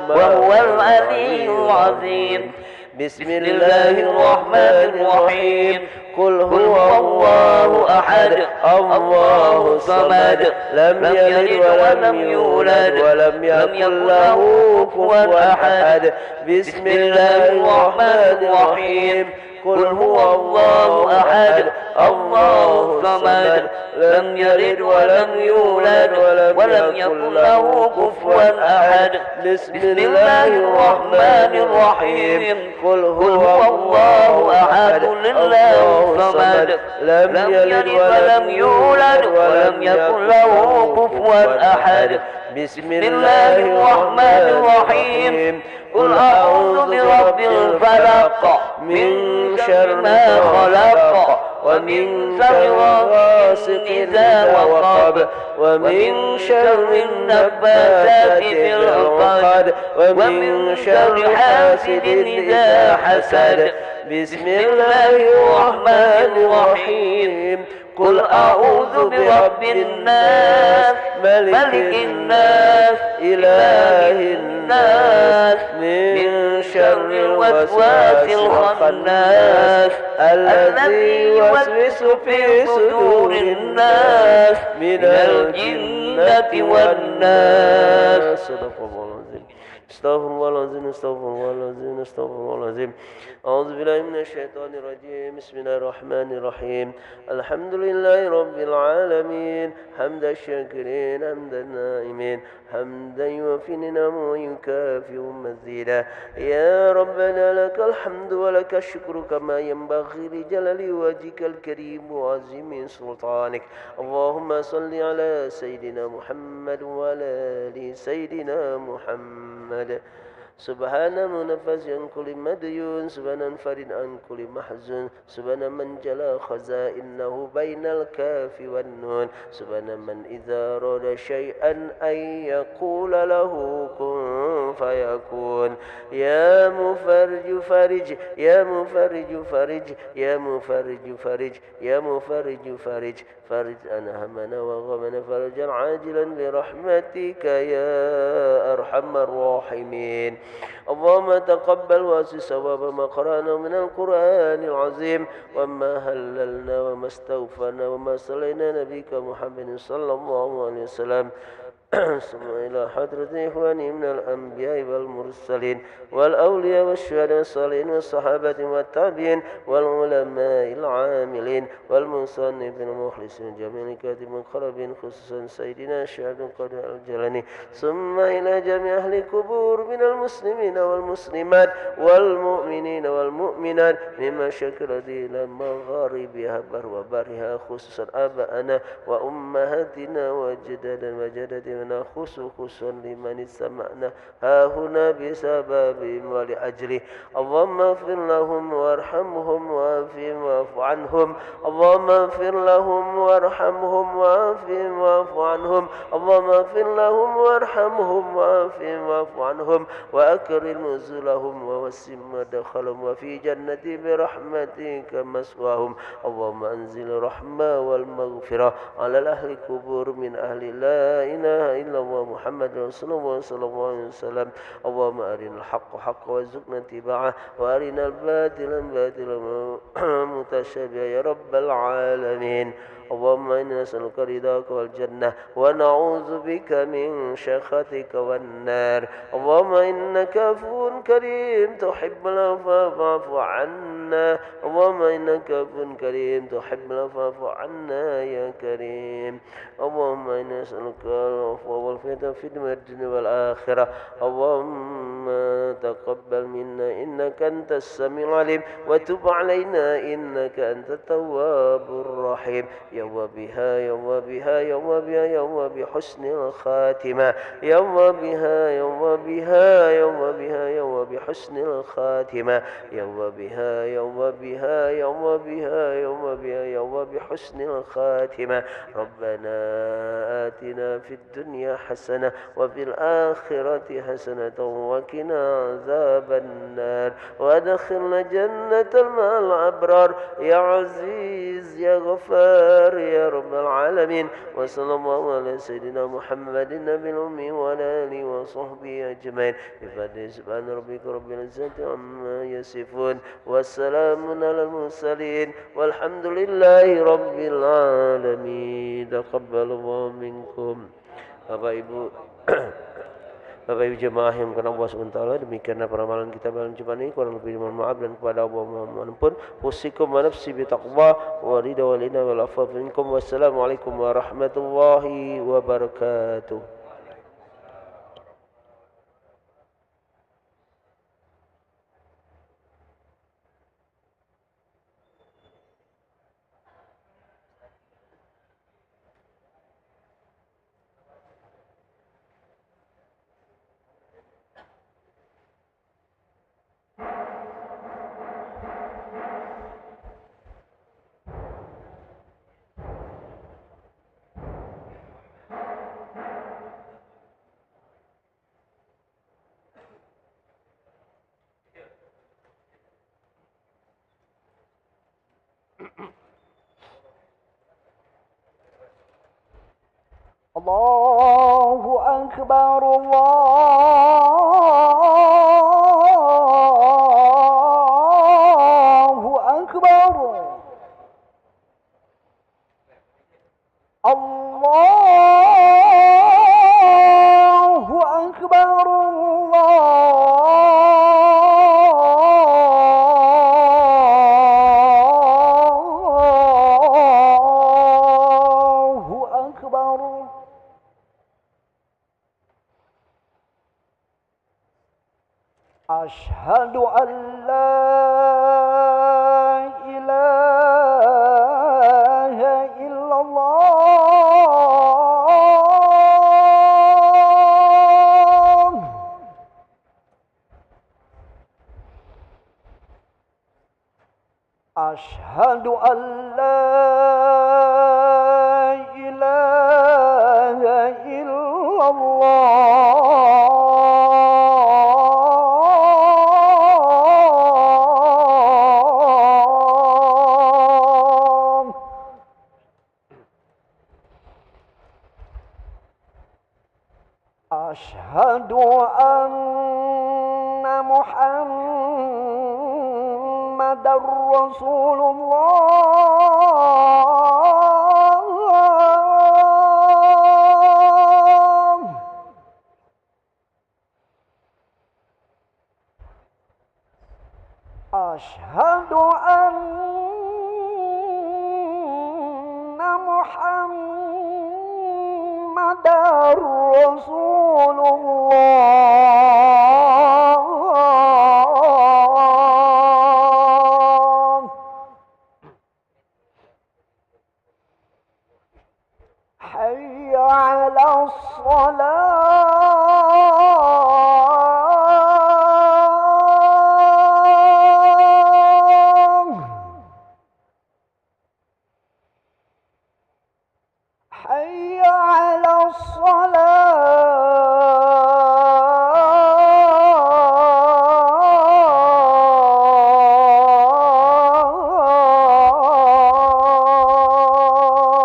وهو العلي العظيم. بسم الله الرحمن الرحيم. قل هو الله أحد، الله الصمد، لم يلد ولم يولد ولم يكن له كفوا أحد. بسم الله الرحمن الرحيم. قل هو الله أحد، الله الصمد لم يلد ولم يولد ولم يكن له كفوا أحد بسم الله الرحمن الرحيم قل هو الله أحد الله الصمد لم يلد ولم يولد ولم يكن له كفوا أحد بسم الله الرحمن الرحيم قل أعوذ برب الفلق من شر ما خلق ومن شر غاسق إذا وقب ومن شر النفاثات في العقد ومن شر حاسد إذا حسد بسم الله الرحمن الرحيم قل أعوذ برب الناس ملك الناس إله الناس من شر الوسواس الخناس الذي يوسوس في صدور الناس من الجنة والناس صدق الله العظيم استغفر الله العظيم استغفر الله العظيم استغفر الله العظيم أعوذ بالله من الشيطان الرجيم بسم الله الرحمن الرحيم الحمد لله رب العالمين حمد الشاكرين حمد النائمين حمدا يوفي نعمه ويكافئ مزيدا يا ربنا لك الحمد ولك الشكر كما ينبغي لجلال وجهك الكريم وعظيم سلطانك اللهم صل على سيدنا محمد وعلى آل سيدنا محمد سبحان منفذ عن كل مديون سبحان منفرد عن كل محزون سبحان من جلا خزائنه بين الكاف والنون سبحان من إذا أراد شيئا أن يقول له كن فيكون يا مفرج فرج يا مفرج فرج يا مفرج فرج يا مفرج فرج فرج أنا همنا وغمنا فرجا عاجلا برحمتك يا أرحم الراحمين اللهم تقبل واسع ثواب ما قرأنا من القرآن العظيم وما هللنا وما استغفرنا وما صلينا نبيك محمد صلى الله عليه وسلم ثم إلى حضرة إخواني من الأنبياء والمرسلين والأولياء والشهداء والصالحين والصحابة والتابعين والعلماء العاملين والمصنفين المخلصين جميع كاتب المقربين خصوصا سيدنا الشهيد القدر الجلاني ثم إلى جميع أهل القبور من المسلمين والمسلمات والمؤمنين والمؤمنات من مشاكل إلى مغاربها بر وبرها خصوصا آباءنا وأمهاتنا وجدادنا وجدادنا خصوصا لمن سمعنا ها هنا بسببهم ولأجله اللهم اغفر لهم وارحمهم وعافهم واعف عنهم اللهم اغفر لهم وارحمهم وعافهم واعف عنهم اللهم اغفر لهم وارحمهم وعافهم واعف عنهم وأكرم نزلهم ووسع مدخلهم وفي جنتي برحمتك مسواهم اللهم أنزل الرحمة والمغفرة على أهل القبور من أهل لا إله إلا الله محمد رسول الله صلى الله عليه وسلم اللهم أرنا الحق حقا وارزقنا اتباعه وأرنا الباطل باطلا متشابها يا رب العالمين اللهم إنا نسألك رضاك والجنة ونعوذ بك من سخطك والنار اللهم إنك عفو كريم تحب العفو فاعف عنا اللهم إنك عفو كريم تحب العفو فاعف عنا يا كريم اللهم إنا نسألك العفو والعافية في الدنيا والآخرة اللهم تقبل منا إنك أنت السميع العليم وتب علينا إنك أنت التواب الرحيم يوم بها يوم بها يوم بها يوم بحسن الخاتمة يوم بها يوم بها يوم بها يوم بحسن الخاتمة يوم بها يوم بها يوم بها يوم بها يوم بحسن الخاتمة ربنا آتنا في الدنيا حسنة وفي الآخرة حسنة وقنا عذاب النار وادخلنا جنة مع الأبرار يا عزيز يا غفار يا رب العالمين وصلى الله على سيدنا محمد النبي الأمي وعلى آله وصحبه أجمعين بفضل سبحان ربك رب العزة عما يصفون والسلام على المرسلين والحمد لله رب العالمين تقبل الله منكم Bapak Ibu Bapak Ibu jemaah yang karena Allah SWT, demikianlah peramalan kita malam Jumat ini. Kurang lebih mohon maaf dan kepada Allah mohon ampun. Usikum wa nafsi bitaqwa wa ridha wal ina wal afaf minkum. Wassalamualaikum warahmatullahi wabarakatuh. Allahu Akbar, Allahu Akbar, Allahu Akbar, Allahu Akbar. Ashhadu an la ilaha illallah. Ashhadu an la ilaha illallah. أشهد أن محمدا رسول الله. أشهد أن محمدا رسول الله. حي على الصلاة. حي على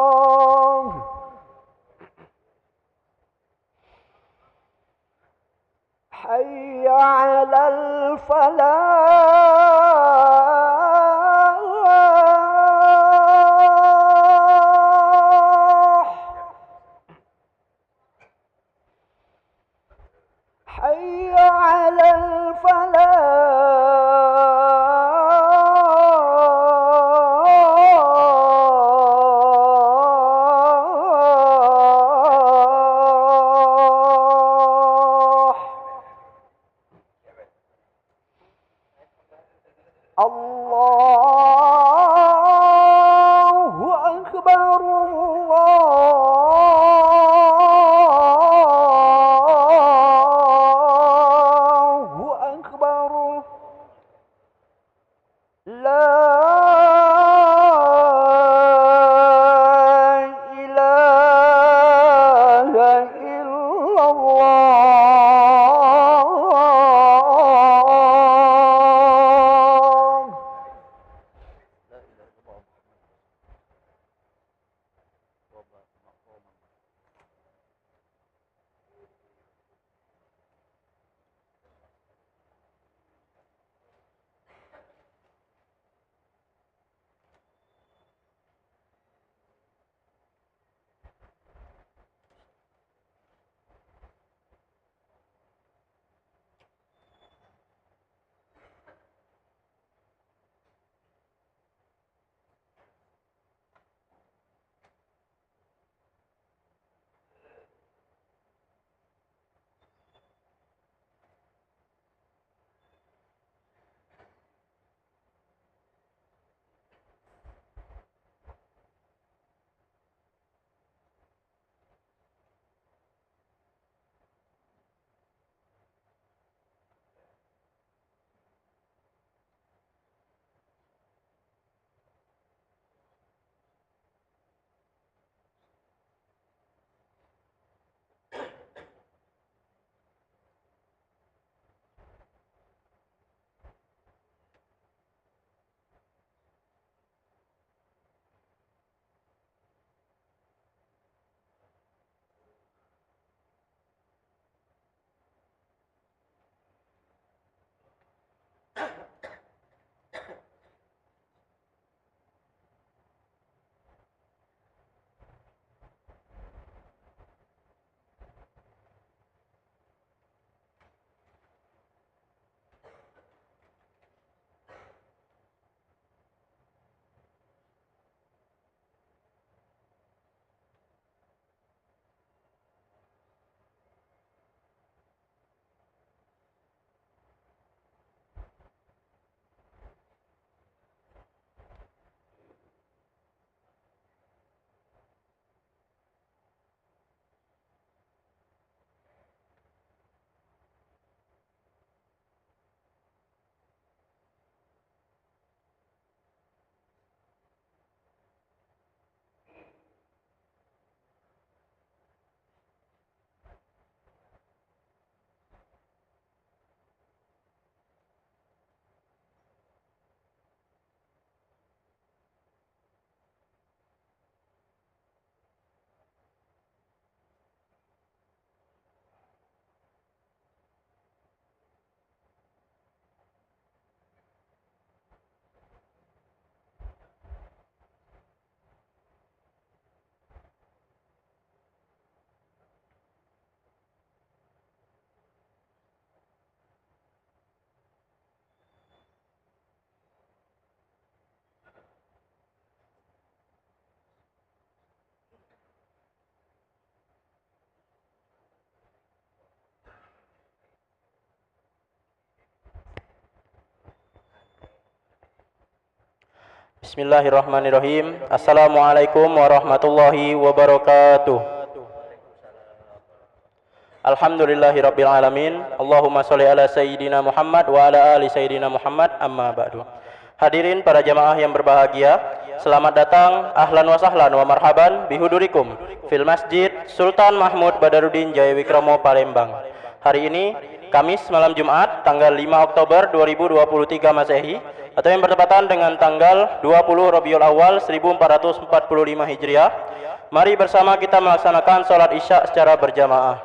الصلاة. حي على الفلاح. حي على الفلاح. الله أكبر، الله أكبر. لا إله إلا الله. Bismillahirrahmanirrahim. Assalamualaikum warahmatullahi wabarakatuh. Alhamdulillahirabbil alamin. Allahumma shalli ala sayyidina Muhammad wa ala ali sayyidina Muhammad, amma ba'du. Hadirin para jamaah yang berbahagia, selamat datang, ahlan wa sahlan wa marhaban bihudurikum fil Masjid Sultan Mahmud Badarudin Jaya Wikramo Palembang. Hari ini Kamis malam Jumat tanggal 5 Oktober 2023 Masehi atau yang bertepatan dengan tanggal 20 Rabiul Awal 1445 Hijriah. Mari bersama kita melaksanakan sholat Isya secara berjamaah.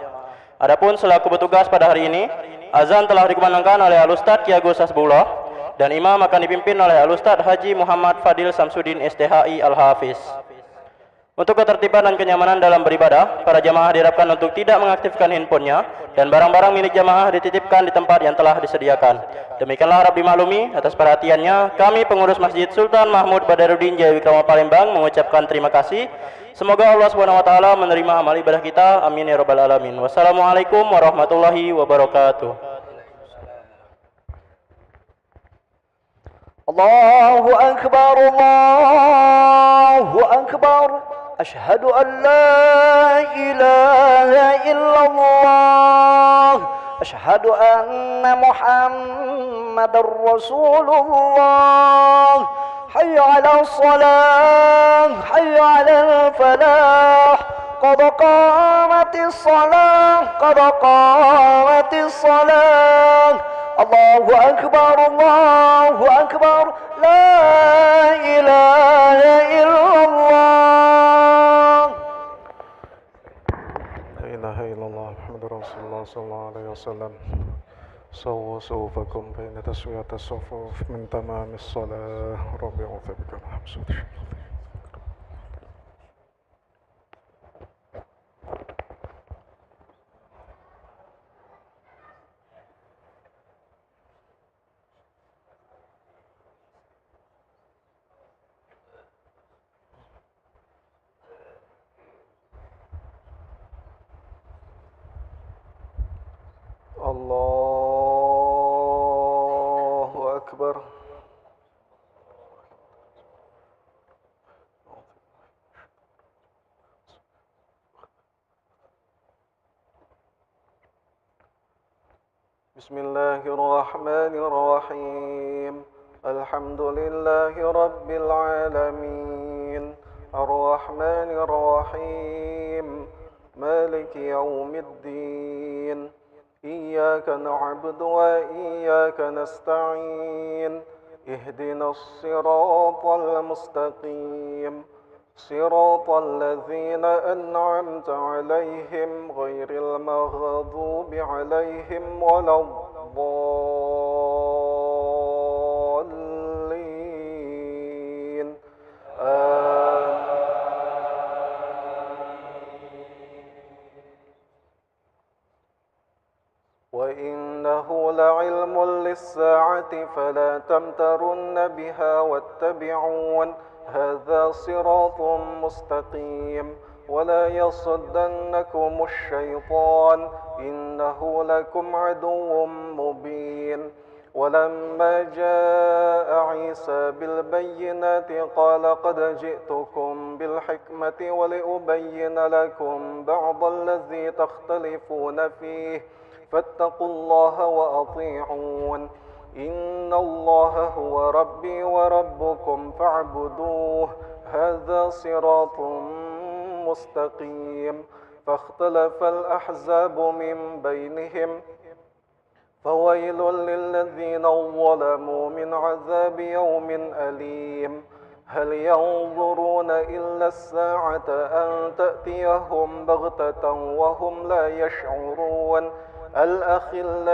Adapun selaku petugas pada hari ini, azan telah dikumandangkan oleh Al-Ustadz Ki Agus Hasbullah dan imam akan dipimpin oleh Al-Ustadz Haji Muhammad Fadil Samsudin STHI Al-Hafiz. Untuk ketertiban dan kenyamanan dalam beribadah, para jamaah diharapkan untuk tidak mengaktifkan handphonenya dan barang-barang milik jamaah dititipkan di tempat yang telah disediakan. Demikianlah harap dimaklumi. Atas perhatiannya, kami pengurus Masjid Sultan Mahmud Badarudin Jaya Wikramo Palembang mengucapkan terima kasih. Semoga Allah SWT menerima amal ibadah kita. Amin ya rabbal alamin. Wassalamualaikum warahmatullahi wabarakatuh. Allahu Akbar, Allahu Akbar. أشهد أن لا إله إلا الله أشهد أن محمد رسول الله حي على الصلاة حي على الفلاح قد قامت الصلاة قد قامت الصلاة الله أكبر الله أكبر لا إله إلا الله لا إله إلا الله محمد رسول الله صلى الله عليه وسلم سووا صفوفكم بين تسوية الصفوف من تمام الصلاة ربي وثبك الحمد. الله أكبر. بسم الله الرحمن الرحيم. الحمد لله رب العالمين الرحمن الرحيم مالك يوم الدين إياك نعبد وإياك نستعين اهدنا الصراط المستقيم صراط الذين أنعمت عليهم غير المغضوب عليهم ولا الضالين وإنه لعلم للساعة فلا تمترن بها واتبعون هذا صراط مستقيم ولا يصدنكم الشيطان إنه لكم عدو مبين ولما جاء عيسى بالبينات قال قد جئتكم بالحكمة ولأبين لكم بعض الذي تختلفون فيه فاتقوا الله وأطيعون إن الله هو ربي وربكم فاعبدوه هذا صراط مستقيم فاختلف الأحزاب من بينهم فويل للذين ظلموا من عذاب يوم أليم هل ينظرون إلا الساعة أن تأتيهم بغتة وهم لا يشعرون الأخلاء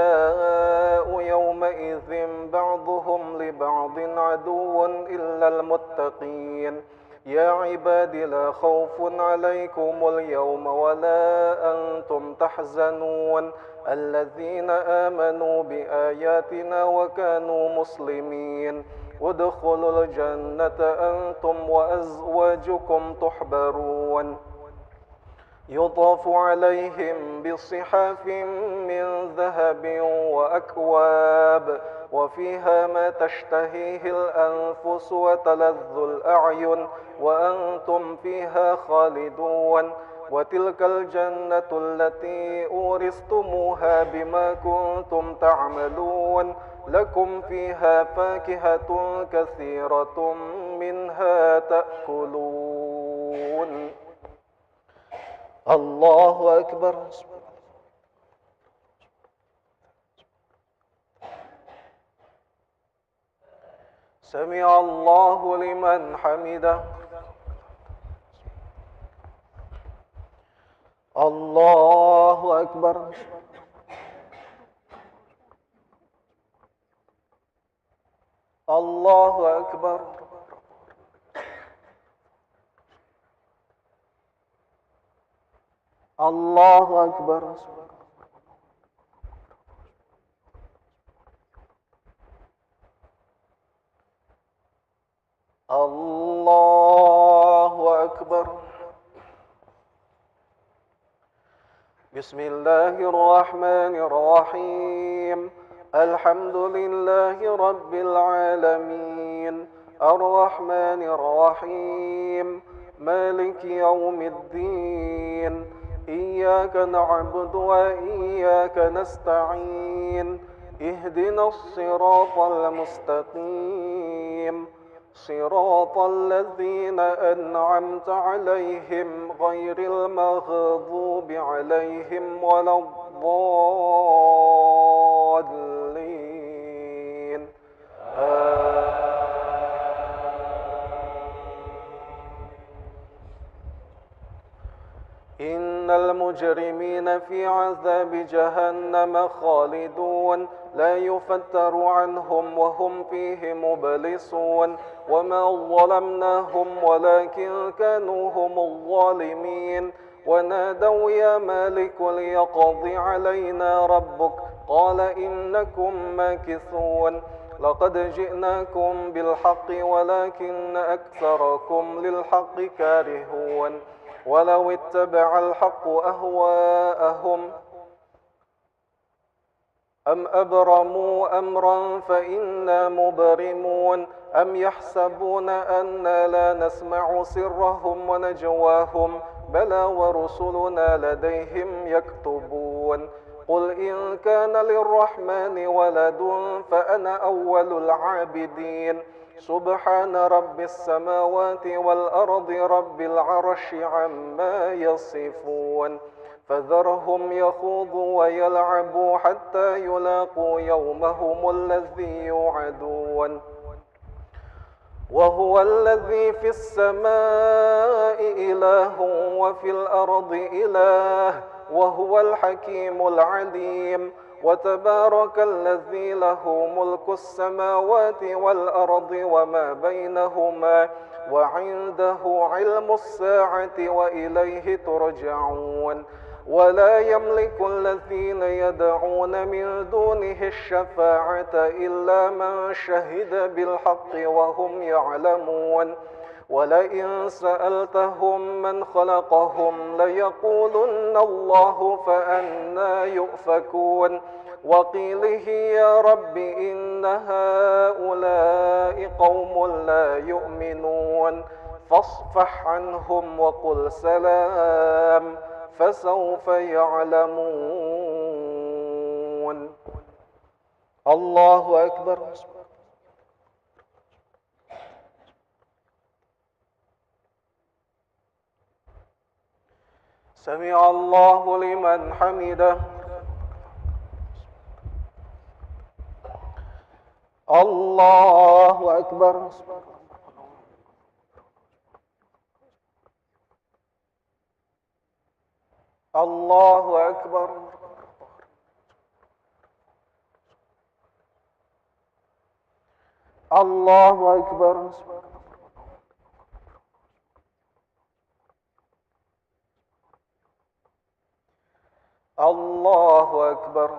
يومئذ بعضهم لبعض عدو إلا المتقين يا عباد لا خوف عليكم اليوم ولا أنتم تحزنون الذين آمنوا بآياتنا وكانوا مسلمين وادخلوا الجنة أنتم وأزواجكم تحبرون يطاف عليهم بصحاف من ذهب وأكواب وفيها ما تشتهيه الأنفس وتلذ الأعين وأنتم فيها خالدون وتلك الجنة التي أورثتموها بما كنتم تعملون لكم فيها فاكهة كثيرة منها تأكلون. الله أكبر. سمع الله لمن حمده. الله أكبر. الله أكبر. الله أكبر. الله أكبر. بسم الله الرحمن الرحيم. الحمد لله رب العالمين الرحمن الرحيم مالك يوم الدين إياك نعبد وإياك نستعين اهدنا الصراط المستقيم صراط الذين أنعمت عليهم غير المغضوب عليهم ولا الضالين. إن المجرمين في عذاب جهنم خالدون لا يفتر عنهم وهم فيه مبلسون وما ظلمناهم ولكن كانوا هم الظالمين ونادوا يا مالك ليقض علينا ربك قال إنكم ماكثون لقد جئناكم بالحق ولكن أكثركم للحق كارهون ولو اتبع الحق أهواءهم أم أبرموا أمرا فإنا مبرمون أم يحسبون أنا لا نسمع سرهم ونجواهم بلى ورسلنا لديهم يكتبون قل إن كان للرحمن ولد فأنا أول العابدين سبحان رب السماوات والأرض رب العرش عما يصفون فذرهم يخوضوا ويلعبوا حتى يلاقوا يومهم الذي يوعدون وهو الذي في السماء إله وفي الأرض إله وهو الحكيم العليم وتبارك الذي له ملك السماوات والأرض وما بينهما وعنده علم الساعة وإليه ترجعون ولا يملك الذين يدعون من دونه الشفاعة إلا من شهد بالحق وهم يعلمون ولئن سألتهم من خلقهم ليقولن الله فأنى يؤفكون وقيله يا رب إن هؤلاء قوم لا يؤمنون فاصفح عنهم وقل سلام فسوف يعلمون. الله أكبر. سمع الله لمن حمده. الله أكبر. الله أكبر. الله أكبر. الله أكبر.